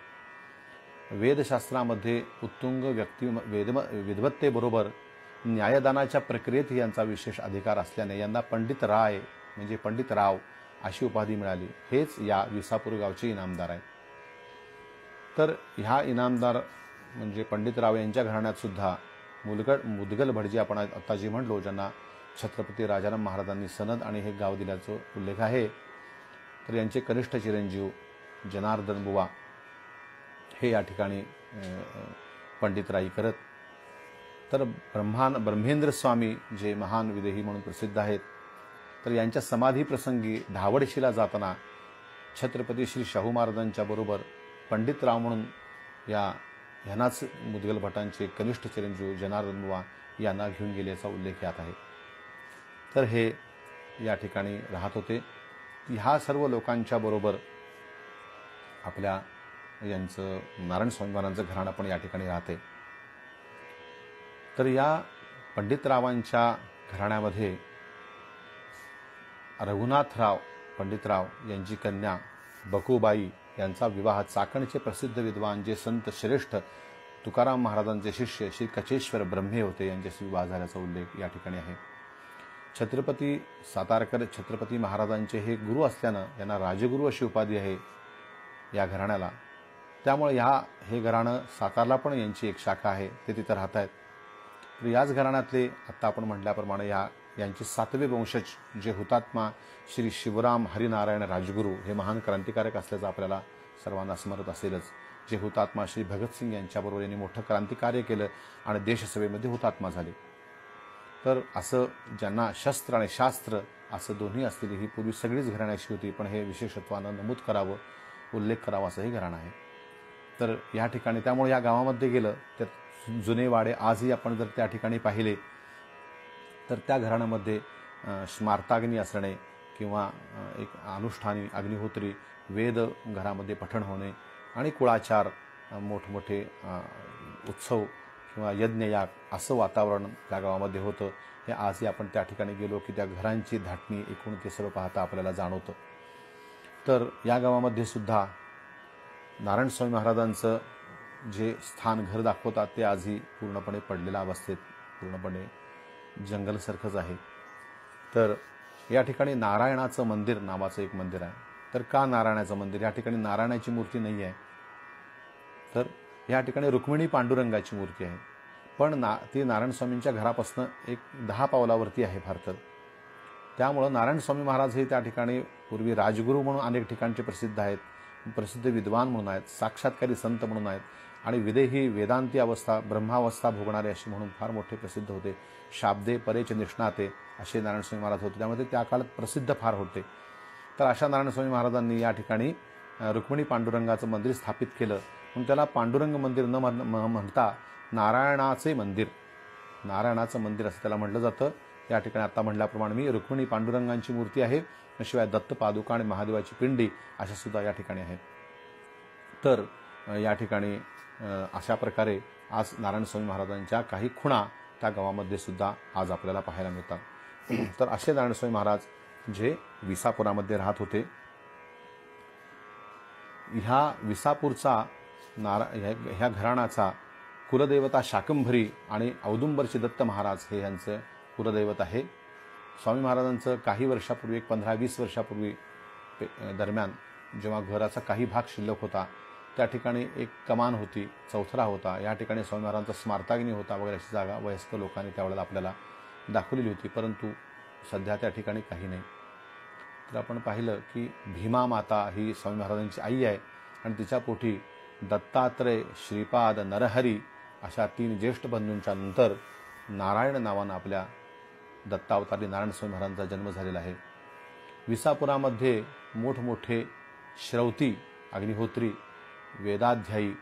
वेदशास्त्रामध्ये उत्तुंग विद्वत्तेबरोबर न्यायदानाच्या प्रक्रियेत यांचा विशेष अधिकार असल्याने यांना पंडित राय म्हणजे पंडितराव अशी उपाधी मिळाली. हेच या विसापूर गावचे इनामदार आहेत. तर ह्या इनामदार म्हणजे पंडितराव यांच्या घराण्यात सुद्धा मुदगल भटजी आपण आता जे म्हणलो, ज्यांना छत्रपती राजाराम महाराजांनी सनद आणि हे गाव दिल्याचा उल्लेख आहे, तर यांचे कनिष्ठ चिरंजीव जनार्दन बुवा हे या ठिकाणी पंडितराई करत. तर ब्रह्मेंद्र स्वामी जे महान विदेही म्हणून प्रसिद्ध आहेत, तर यांच्या समाधी प्रसंगी धावडशीला जाताना छत्रपती श्री शाहू महाराजांच्या बरोबर पंडितराव म्हणून ह्यांनाच मुदगल भटांचे कनिष्ठ चिरंजीव जनार्दन बुवा यांना घेऊन गेल्याचा उल्लेख यात आहे. तर हे या ठिकाणी राहत होते. ह्या सर्व लोकांच्या बरोबर आपल्या यांचं नारायण स्वामी महाराजांचं घराणं पण या ठिकाणी राहते. तर या पंडितरावांच्या घराण्यामध्ये रघुनाथराव पंडितराव यांची कन्या बकूबाई यांचा विवाह चाकणचे प्रसिद्ध विद्वान जे संत श्रेष्ठ तुकाराम महाराजांचे शिष्य श्री कचेश्वर ब्रह्मे होते यांच्याशी विवाह झाल्याचा उल्लेख या ठिकाणी आहे. छत्रपती सातारकर छत्रपती महाराजांचे हे गुरु असल्यानं यांना राजगुरू अशी उपाधी आहे या घराण्याला. त्यामुळे हे घराणं सातारला पण यांची एक शाखा आहे, ते तिथं राहत आहेत. तर याच घराण्यातले आत्ता आपण म्हटल्याप्रमाणे यांचे 7वे वंशज जे हुतात्मा श्री शिवराम हरिनारायण राजगुरू हे महान क्रांतिकारक असल्याचं आपल्याला सर्वांना स्मरत असेलच. जे हुतात्मा श्री भगतसिंग यांच्याबरोबर यांनी मोठं क्रांतिकार्य केलं आणि देशसेवेमध्ये हुतात्मा झाले. तर असं ज्यांना शस्त्र आणि शास्त्र असं दोन्ही असलेली ही पूर्वी सगळीच घराण्याची होती, पण हे विशेषत्वानं नमूद करावं, उल्लेख करावा असं हे घराणं आहे. तर या ठिकाणी त्यामुळे या गावामध्ये गेलं तर जुने वाडे आजही आपण जर त्या ठिकाणी पाहिले तर त्या घराण्यामध्ये स्मार्ताग्नी असणे किंवा एक अनुष्ठानी अग्निहोत्री वेद घरामध्ये पठण होणे आणि कुळाचार मोठमोठे उत्सव किंवा यज्ञयाग असं वातावरण त्या गावामध्ये होतं. हे आजही आपण त्या ठिकाणी गेलो की त्या घरांची धाटणी एकूण ते सर्व पाहता आपल्याला जाणवतं. तर या गावामध्ये सुद्धा नारायण स्वामी महाराजांचं जे स्थान घर दाखवतात ते आजही पूर्णपणे पडलेल्या अवस्थेत पूर्णपणे जंगलसारखंच आहे. तर या ठिकाणी नारायणाचं मंदिर नावाचं एक मंदिर आहे. तर का नारायणाचं मंदिर? या ठिकाणी नारायणाची मूर्ती नाही आहे, तर या ठिकाणी रुक्मिणी पांडुरंगाची मूर्ती आहे. पण ती नारायण स्वामींच्या घरापासून एक 10 पावलावरती आहे फार तर. त्यामुळं नारायण स्वामी महाराज हे त्या ठिकाणी पूर्वी राजगुरू म्हणून अनेक ठिकाणचे प्रसिद्ध आहेत, प्रसिद्ध विद्वान म्हणून आहेत, साक्षात्कारी संत म्हणून आहेत आणि विदेही वेदांती अवस्था ब्रह्मावस्था भोगणारे असे म्हणून फार मोठे प्रसिद्ध होते. शाब्दे परेच निष्णाते असे नारायणस्वामी महाराज होते. त्यामुळे त्या काळात प्रसिद्ध फार होते. तर अशा नारायणस्वामी महाराजांनी या ठिकाणी रुक्मिणी पांडुरंगाचं मंदिर स्थापित केलं. म्हणून त्याला पांडुरंग मंदिर न म्हणता नारायणाचे मंदिर, नारायणाचं मंदिर असं त्याला म्हटलं जातं. या ठिकाणी आता म्हटल्याप्रमाणे मी रुक्मिणी पांडुरंगांची मूर्ती आहे, शिवाय दत्त पादुका आणि महादेवाची पिंडी अशा सुद्धा या ठिकाणी आहेत. तर या ठिकाणी अशा प्रकारे आज नारायण स्वामी महाराजांच्या काही खुणा त्या गावामध्ये सुद्धा आज आपल्याला पाहायला मिळतात. तर असे नारायण स्वामी महाराज जे विसापुरामध्ये राहत होते. ह्या विसापूरचा ह्या घराण्याचा कुलदैवता शाकंभरी आणि औदुंबरचे दत्त महाराज हे यांचं कुलदैवत आहे. स्वामी महाराजांचं काही वर्षापूर्वी 15-20 वर्षापूर्वी दरम्यान जेव्हा घराचा काही भाग शिल्लक होता त्या ठिकाणी एक कमान होती, चौथरा होता. या ठिकाणी स्वामी महाराजांचा स्मार्ताग्नी होता वगैरे अशी जागा वयस्कर लोकांनी त्यावेळेला आपल्याला दाखवलेली होती, परंतु सध्या त्या ठिकाणी काही नाही. तर आपण पाहिलं की भीमा माता ही स्वामी महाराजांची आई आहे आणि तिच्या पोटी दत्तात्रय, श्रीपाद, नरहरी अशा 3 ज्येष्ठ बंधूंच्या नंतर नारायण नावानं आपल्या दत्तावतारी नारायण स्वामी महाराजांचा जन्म झालेला आहे. विसापुरामध्ये मोठमोठे श्रौती अग्निहोत्री, वेदाध्यायी,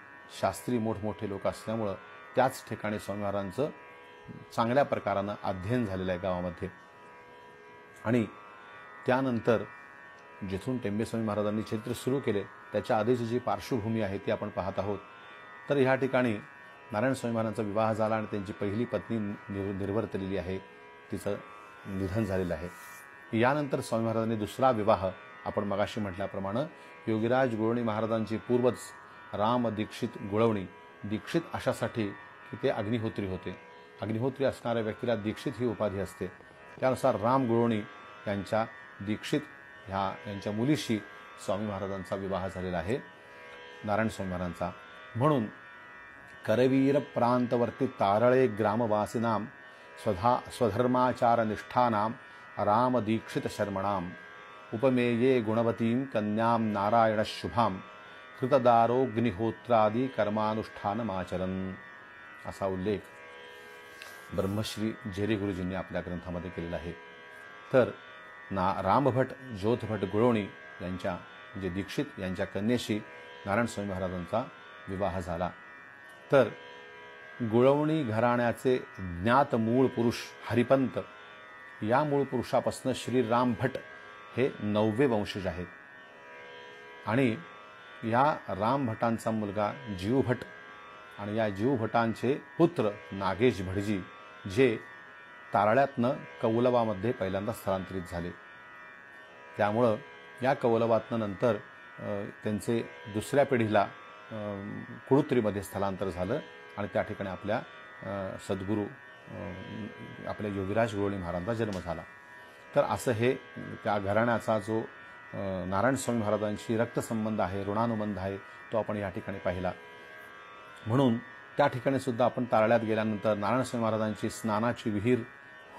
शास्त्री मोठमोठे लोक असल्यामुळं त्याच ठिकाणी स्वामी महाराजांचं चांगल्या प्रकारानं अध्ययन झालेलं आहे गावामध्ये. आणि त्यानंतर जिथून टेंबेस्वामी महाराजांनी चरित्र सुरू केले त्याच्या आधीची जी पार्श्वभूमी आहे ती आपण पाहत आहोत. तर ह्या ठिकाणी नारायण स्वामी महाराजांचा विवाह झाला आणि त्यांची पहिली पत्नी निर्वर्तलेली आहे, तिचं निधन झालेलं आहे. यानंतर स्वामी महाराजांनी दुसरा विवाह आपण मगाशी म्हटल्याप्रमाणे योगीराज गुळवणी महाराजांची पूर्वज राम दीक्षित गुळवणी, दीक्षित अशासाठी की ते अग्निहोत्री होते. अग्निहोत्री असणाऱ्या व्यक्तीला दीक्षित ही उपाधी असते. त्यानुसार राम गुळवणी यांच्या दीक्षित यांच्या मुलीशी स्वामी महाराजांचा विवाह झालेला आहे, नारायण स्वामी महाराजांचा. म्हणून करवीर प्रांतवर्ती तारळे ग्रामवासिनाम स्वधर्माचार निष्ठानाम राम दीक्षित शर्मणाम उपमेये गुणवतीं कन्याम नारायण शुभाम कृतदारोग्निहोत्रादी कर्मानुष्ठानमाचरन् असा उल्लेख ब्रह्मश्री जेरी गुरुजींनी आपल्या ग्रंथामध्ये केलेला आहे. तर रामभट ज्योतभट गुळवणी यांच्या म्हणजे दीक्षित यांच्या कन्येशी नारायण स्वामी महाराजांचा विवाह झाला. तर गुळवणी घराण्याचे ज्ञात मूळ पुरुष हरिपंत या मूळ पुरुषापासून श्री रामभट हे 9वे वंशज आहेत. आणि या रामभटांचा मुलगा जीवभट आणि या जीवभटांचे पुत्र नागेश भटजी जे तारळ्यातनं कौलवामध्ये पहिल्यांदा स्थलांतरित झाले. त्यामुळं या कौलवातनं नंतर त्यांचे दुसऱ्या पिढीला कुळुत्रीमध्ये स्थलांतर झालं आणि त्या ठिकाणी आपल्या सद्गुरू आपल्या योगीराज गुळवणी महाराजांचा जन्म झाला. तर असं हे त्या घराण्याचा जो नारायण स्वामी महाराजांशी रक्तसंबंध आहे, ऋणानुबंध आहे, तो आपण या ठिकाणी पाहिला. म्हणून त्या ठिकाणी सुद्धा आपण तारळ्यात गेल्यानंतर नारायण स्वामी महाराजांची स्नानाची विहीर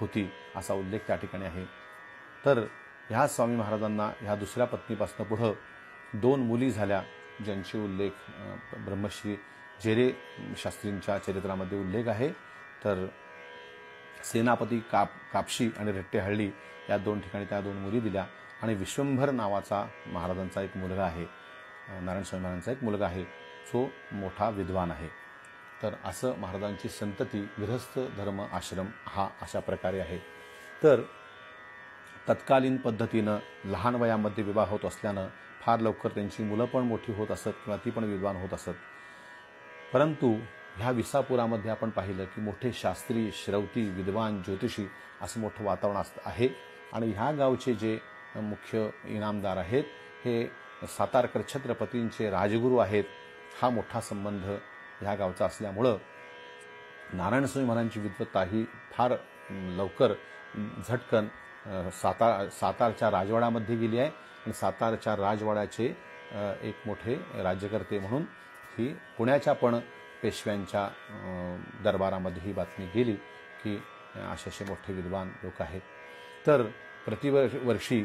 होती असा उल्लेख त्या ठिकाणी आहे. तर ह्या स्वामी महाराजांना ह्या दुसऱ्या पत्नीपासून पुढं 2 मुली झाल्या, ज्यांचे उल्लेख ब्रह्मश्री जेरे शास्त्रींच्या चरित्रामध्ये उल्लेख आहे. तर सेनापती कापशी आणि रेट्टेहळ्ळी या 2 ठिकाणी त्या 2 मुली दिल्या. आणि विश्वंभर नावाचा महाराजांचा एक मुलगा आहे, नारायण स्वामी महाराजांचा एक मुलगा आहे, जो मोठा विद्वान आहे. तर असं महाराजांची संतती गृहस्थ धर्म आश्रम हा अशा प्रकारे आहे. तर तत्कालीन पद्धतीनं लहान वयामध्ये विवाह होत असल्यानं फार लवकर त्यांची मुलं पण मोठी होत असत किंवा ती पण विद्वान होत असत. परंतु ह्या विसापुरामध्ये आपण पाहिलं की मोठे शास्त्री, श्रौती, विद्वान, ज्योतिषी असं मोठं वातावरण आहे. आणि ह्या गावचे जे मुख्य इनामदार आहेत हे सातारकर छत्रपतींचे राजगुरू आहेत. हा मोठा संबंध ह्या गावचा असल्यामुळं नारायण स्वामी महाराजांची विद्वत्ता ही फार लवकर झटकन सातारच्या राजवाड्यामध्ये गेली आहे. आणि सातारच्या राजवाड्याचे एक मोठे राज्यकर्ते म्हणून ही पुण्याच्या पण पेशव्यांच्या दरबारामध्ये ही बातमी गेली की असे मोठे विद्वान लोक आहेत. तर प्रतिवर्षी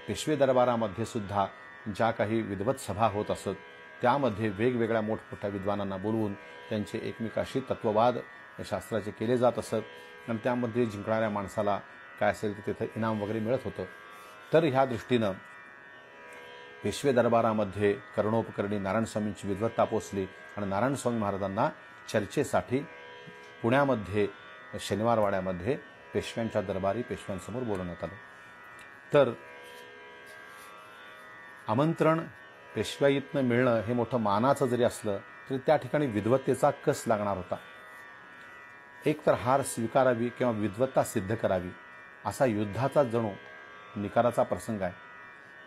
पेशवे दरबारामध्ये सुद्धा ज्या काही विद्वत सभा होत असत त्यामध्ये वेगवेगळ्या मोठमोठ्या विद्वानांना बोलवून त्यांचे एकमेकाशी तत्ववाद शास्त्राचे केले जात असत आणि त्यामध्ये जिंकणाऱ्या माणसाला काय असेल ते तिथे इनाम वगैरे मिळत होतं. तर ह्या दृष्टीनं पेशवे दरबारामध्ये कर्णोपकरणी नारायण स्वामींची विद्वत्ता पोचली आणि नारायण स्वामी महाराजांना चर्चेसाठी पुण्यामध्ये शनिवारवाड्यामध्ये पेशव्यांच्या दरबारी पेशव्यांसमोर बोलवण्यात आलं. तर आमंत्रण पेशवाईतनं मिळणं हे मोठं मानाचं जरी असलं तरी त्या ठिकाणी विद्वत्तेचा कस लागणार होता. एक तर हार स्वीकारावी किंवा विद्वत्ता सिद्ध करावी असा युद्धाचा जणू निकाराचा प्रसंग आहे.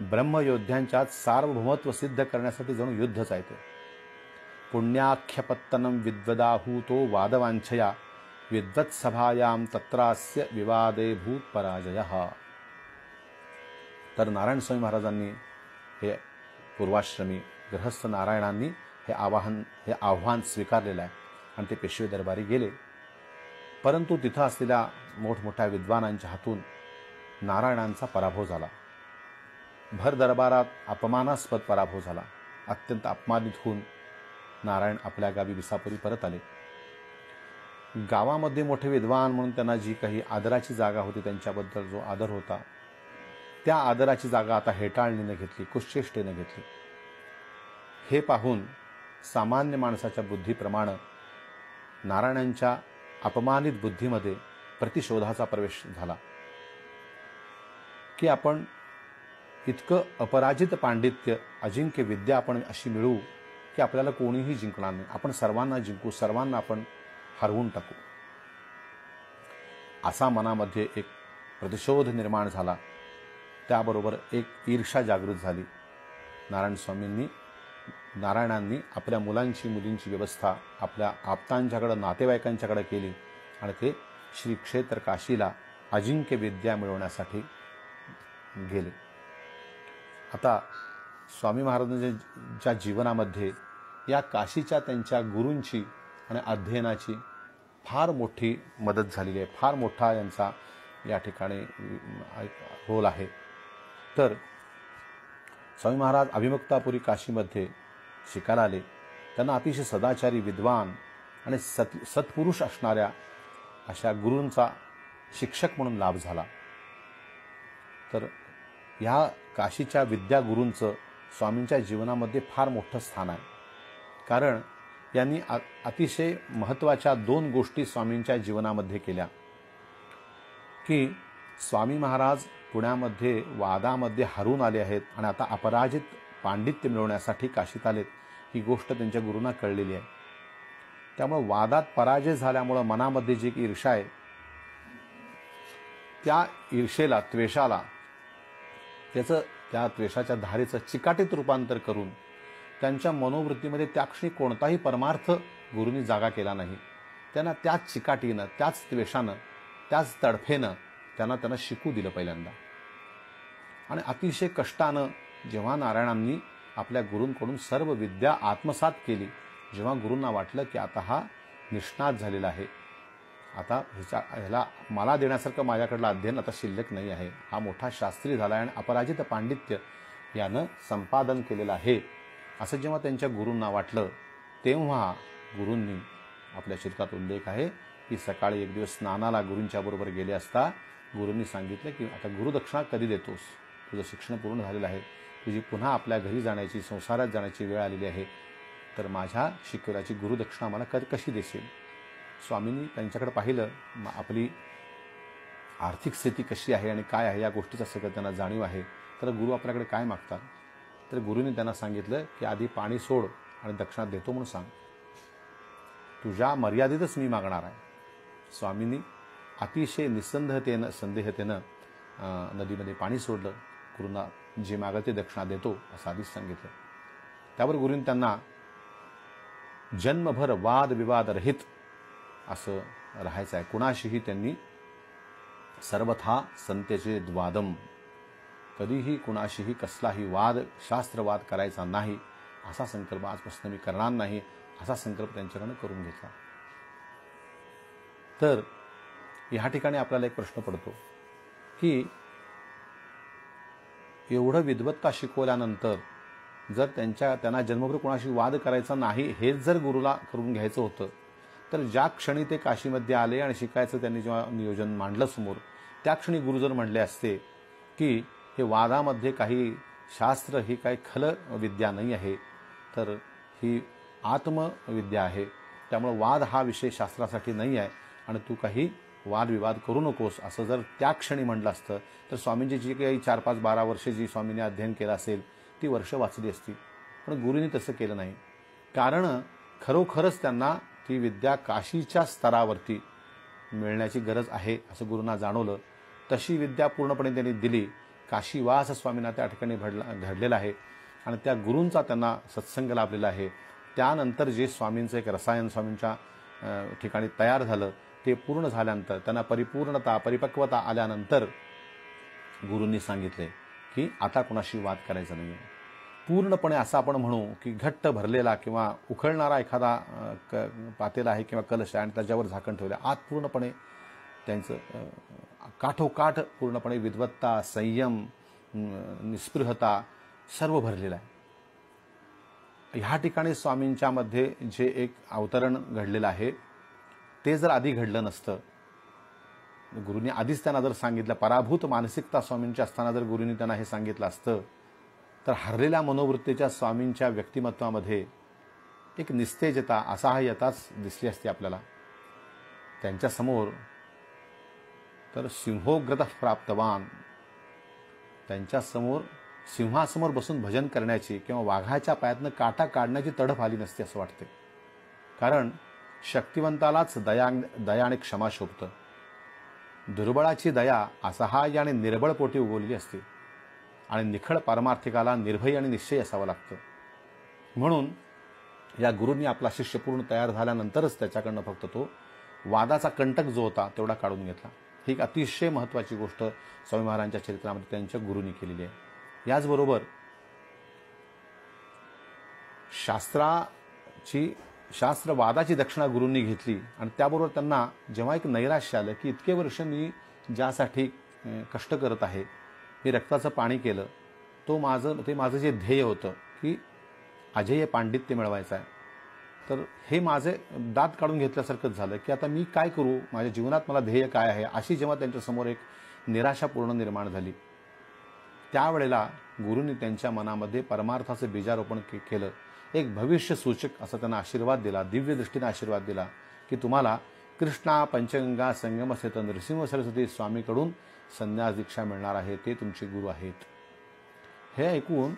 ब्रह्मयोद्ध्यांच्यात सार्वभौमत्व सिद्ध करण्यासाठी जणू युद्धच आहे ते. पुण्याख्यपत्तनम विद्वदाहूतो वादवांछया विद्वत्सभायां तत्रास्य विवादे भूत पराजयः. तर नारायण स्वामी महाराजांनी हे पूर्वाश्रमी गृहस्थ नारायणांनी हे आव्हान स्वीकारलेलं आहे आणि ते पेशवे दरबारी गेले. परंतु तिथं असलेल्या मोठमोठ्या विद्वानांच्या हातून नारायणांचा पराभव झाला. भर दरबारात अपमानास्पद पराभव झाला. अत्यंत अपमानित होऊन नारायण आपल्या गावी विसापुरी परत आले. गावामध्ये मोठे विद्वान म्हणून त्यांना जी काही आदराची जागा होती, त्यांच्याबद्दल जो आदर होता, त्या आदराची जागा आता हेटाळणीने घेतली, कुश्चेष्टेने घेतली. हे पाहून सामान्य माणसाच्या बुद्धीप्रमाणे नारायणांच्या अपमानित बुद्धीमध्ये प्रतिशोधाचा प्रवेश झाला की आपण इतकं अपराजित पांडित्य, अजिंक्य विद्या आपण अशी मिळवू की आपल्याला कोणीही जिंकणार नाही, आपण सर्वांना जिंकू, सर्वांना आपण हरवून टाकू. असा मनामध्ये एक प्रतिशोध निर्माण झाला. त्याबरोबर एक ईर्ष्या जागृत झाली. नारायणांनी आपल्या मुलांची मुलींची व्यवस्था आपल्या आप्तांच्याकडे, नातेवाईकांच्याकडे केली आणि ते श्री क्षेत्र काशीला अजिंक्य विद्या मिळवण्यासाठी गेले. आता स्वामी महाराजांच्या जीवनामध्ये या काशीच्या त्यांच्या गुरूंची आणि अध्ययनाची फार मोठी मदत झालेली आहे. फार मोठा यांचा या ठिकाणी रोल आहे. तर स्वामी महाराज अभिमुक्तापुरी काशीमध्ये शिकायला आले. त्यांना अतिशय सदाचारी, विद्वान आणि सत्पुरुष असणाऱ्या अशा गुरूंचा शिक्षक म्हणून लाभ झाला. तर ह्या काशीच्या विद्यागुरूंचं स्वामींच्या जीवनामध्ये फार मोठं स्थान आहे. कारण यांनी अतिशय महत्त्वाच्या 2 गोष्टी स्वामींच्या जीवनामध्ये केल्या की स्वामी महाराज पुण्यामध्ये वादामध्ये हरून आले आहेत आणि आता अपराजित पांडित्य मिळवण्यासाठी काशीत आलेत. ही गोष्ट त्यांच्या गुरूंना कळलेली आहे. त्यामुळे वादात पराजय झाल्यामुळं मनामध्ये जी ईर्ष्या आहे, त्या ईर्षेला, त्वेषाला, त्या त्वेषाच्या धारेचं चिकाटीत रूपांतर करून त्यांच्या मनोवृत्तीमध्ये त्या क्षणी कोणताही परमार्थ गुरूंनी जागा केला नाही. त्यांना त्याच चिकाटीनं, त्याच त्वेषानं, त्याच तडफेनं त्यांना शिकू दिलं पहिल्यांदा. आणि अतिशय कष्टानं जेव्हा नारायणांनी आपल्या गुरूंकडून सर्व विद्या आत्मसात केली, जेव्हा गुरूंना वाटलं की आता हा निष्णात झालेला आहे, आता ह्याला मला देण्यासारखं माझ्याकडलं अध्ययन आता शिल्लक नाही आहे, हा मोठा शास्त्री झाला आहे आणि अपराजित पांडित्य यानं संपादन केलेलं आहे, असं जेव्हा त्यांच्या गुरूंना वाटलं, तेव्हा गुरूंनी, आपल्या चरित्रात उल्लेख आहे की सकाळी एक दिवस स्नानाला गुरूंच्या बरोबर गेले असता गुरूंनी सांगितलं की आता गुरुदक्षिणा कधी देतोस, तुझं शिक्षण पूर्ण झालेलं आहे, तुझी पुन्हा आपल्या घरी जाण्याची, संसारात जाण्याची वेळ आलेली आहे, तर माझ्या शिकवल्याची गुरुदक्षिणा मला कशी देशील. स्वामींनी त्यांच्याकडे पाहिलं, आपली आर्थिक स्थिती कशी आहे आणि काय आहे या गोष्टीचं सगळं त्यांना जाणीव आहे. तर गुरु आपल्याकडे काय मागतात. तर गुरुंनी त्यांना सांगितलं की आधी पाणी सोड आणि दक्षिणा देतो म्हणून सांग, तुझ्या मर्यादेतच मी मागणार आहे. स्वामींनी अतिशय निसंदेहतेनं, संदेहतेनं नदीमध्ये पाणी सोडलं. गुरूंना जे मागं ते दक्षिणा देतो असं आधीच सांगितलं. त्यावर गुरूंनी त्यांना जन्मभर वादविवाद रहित असं राहायचं आहे. कुणाशीही त्यांनी सर्वथा संत्यजे द्वादम, कधीही कुणाशीही कसलाही वाद, शास्त्रवाद करायचा नाही, असा संकल्प आजपासून मी करणार नाही, असा संकल्प त्यांच्याकडनं करून घेतला. तर ह्या ठिकाणी आपल्याला एक प्रश्न पडतो की एवढं विद्वत्ता शिकवल्यानंतर जर त्यांना जन्मभर कोणाशी वाद करायचा नाही हेच जर गुरुला करून घ्यायचं होतं, तर ज्या क्षणी ते काशीमध्ये आले आणि शिकायचं त्यांनी जेव्हा नियोजन मांडलं समोर, त्या क्षणी गुरु जर म्हणले असते की हे वादामध्ये काही शास्त्र, ही काही खल विद्या नाही आहे, तर ही आत्मविद्या आहे, त्यामुळे वाद हा विषय शास्त्रासाठी नाही आहे आणि तू काही वादविवाद करू नकोस, असं जर त्या क्षणी म्हटलं असतं तर स्वामींची जी काही 4-5-12 वर्षे जी स्वामींनी अध्ययन केलं असेल ती वर्ष वाचली असती. पण गुरूंनी तसं केलं नाही. कारण खरोखरच त्यांना ती विद्या काशीच्या स्तरावरती मिळण्याची गरज आहे असं गुरूंना जाणवलं. तशी विद्या पूर्णपणे त्यांनी दिली. काशीवास स्वामींना त्या ठिकाणी घडलेला आहे आणि त्या गुरूंचा त्यांना सत्संग लाभलेला आहे. त्यानंतर जे स्वामींचं एक रसायन स्वामींच्या ठिकाणी तयार झालं, ते पूर्ण झाल्यानंतर त्यांना परिपूर्णता, परिपक्वता आल्यानंतर गुरूंनी सांगितले की आता कोणाशी वाद करायचा नाही. पूर्णपणे असं आपण म्हणू की घट्ट भरलेला किंवा उखळणारा एखादा पातेला आहे किंवा कलश आहे आणि त्याच्यावर झाकण ठेवलं, आत पूर्णपणे त्यांचं काठोकाठ पूर्णपणे विद्वत्ता, संयम, निस्पृहता सर्व भरलेलं आहे. ह्या ठिकाणी स्वामींच्या मध्ये जे एक अवतरण घडलेलं आहे ते जर आधी घडलं नसतं, गुरूंनी आधीच त्यांना जर सांगितलं, पराभूत मानसिकता स्वामींची असताना जर गुरूंनी त्यांना हे सांगितलं असतं, तर हरलेल्या मनोवृत्तीच्या स्वामींच्या व्यक्तिमत्वामध्ये एक निस्तेजता, असहाय्यताच दिसली असती आपल्याला. त्यांच्यासमोर तर सिंहोग्रतः प्राप्तवान, त्यांच्यासमोर सिंहासमोर बसून भजन करण्याची किंवा वाघाच्या पायातनं काटा काढण्याची तडफ आली नसती असं वाटते. कारण शक्तिवंतालाच दया आणि क्षमा शोभतं. दुर्बळाची दया असहाय्य आणि निर्बळ पोटी उगवलेली असते आणि निखळ पारमार्थिकाला निर्भय आणि निश्चय असावं लागतं. म्हणून या गुरूंनी आपला शिष्य पूर्ण तयार झाल्यानंतरच त्याच्याकडनं फक्त तो वादाचा कंटक जो होता तेवढा काढून घेतला. ही एक अतिशय महत्त्वाची गोष्ट स्वामी महाराजांच्या चरित्रामध्ये त्यांच्या गुरूंनी केलेली आहे. याचबरोबर शास्त्रवादाची दक्षिणा गुरूंनी घेतली आणि त्याबरोबर त्यांना जेव्हा एक नैराश्य आलं की इतके वर्ष मी ज्यासाठी कष्ट करत आहे, मी रक्ताचं पाणी केलं, ते माझं जे ध्येय होतं की अजेय पांडित्य मिळवायचं आहे, तर हे माझे दात काढून घेतल्यासारखंच झालं की आता मी काय करू, माझ्या जीवनात मला ध्येय काय आहे, अशी जेव्हा त्यांच्यासमोर एक निराशापूर्ण निर्माण झाली, त्यावेळेला गुरूंनी त्यांच्या मनामध्ये परमार्थाचं बीजारोपण केलं. एक भविष्य सूचक असा त्यांना आशीर्वाद दिला, दिव्य दृष्टीने आशीर्वाद दिला की तुम्हाला कृष्णा पंचगंगा संगम स्थित नृसिंह सरस्वती स्वामीकडून संन्यास दीक्षा मिळणार आहे, ते तुमचे गुरु आहेत. हे ऐकून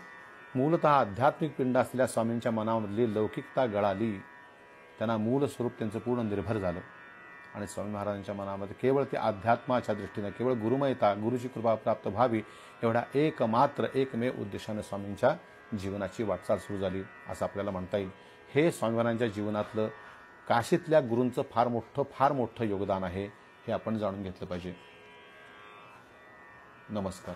मूलतः आध्यात्मिक पिंड असलेल्या स्वामींच्या मनामधली लौकिकता गळाली. त्यांना मूल स्वरूप त्यांचं पूर्ण निर्भर झालं आणि स्वामी महाराजांच्या मनामध्ये केवळ ते अध्यात्माच्या दृष्टीने केवळ गुरुमयता, गुरुची कृपा प्राप्त व्हावी एवढ्या एकमेव उद्देशाने स्वामींच्या जीवनाची वाटचाल सुरू झाली असं आपल्याला म्हणता येईल. हे स्वामी महाराजांच्या जीवनातलं काशीतल्या गुरूंचं फार मोठं योगदान आहे, हे आपण जाणून घेतलं पाहिजे. नमस्कार.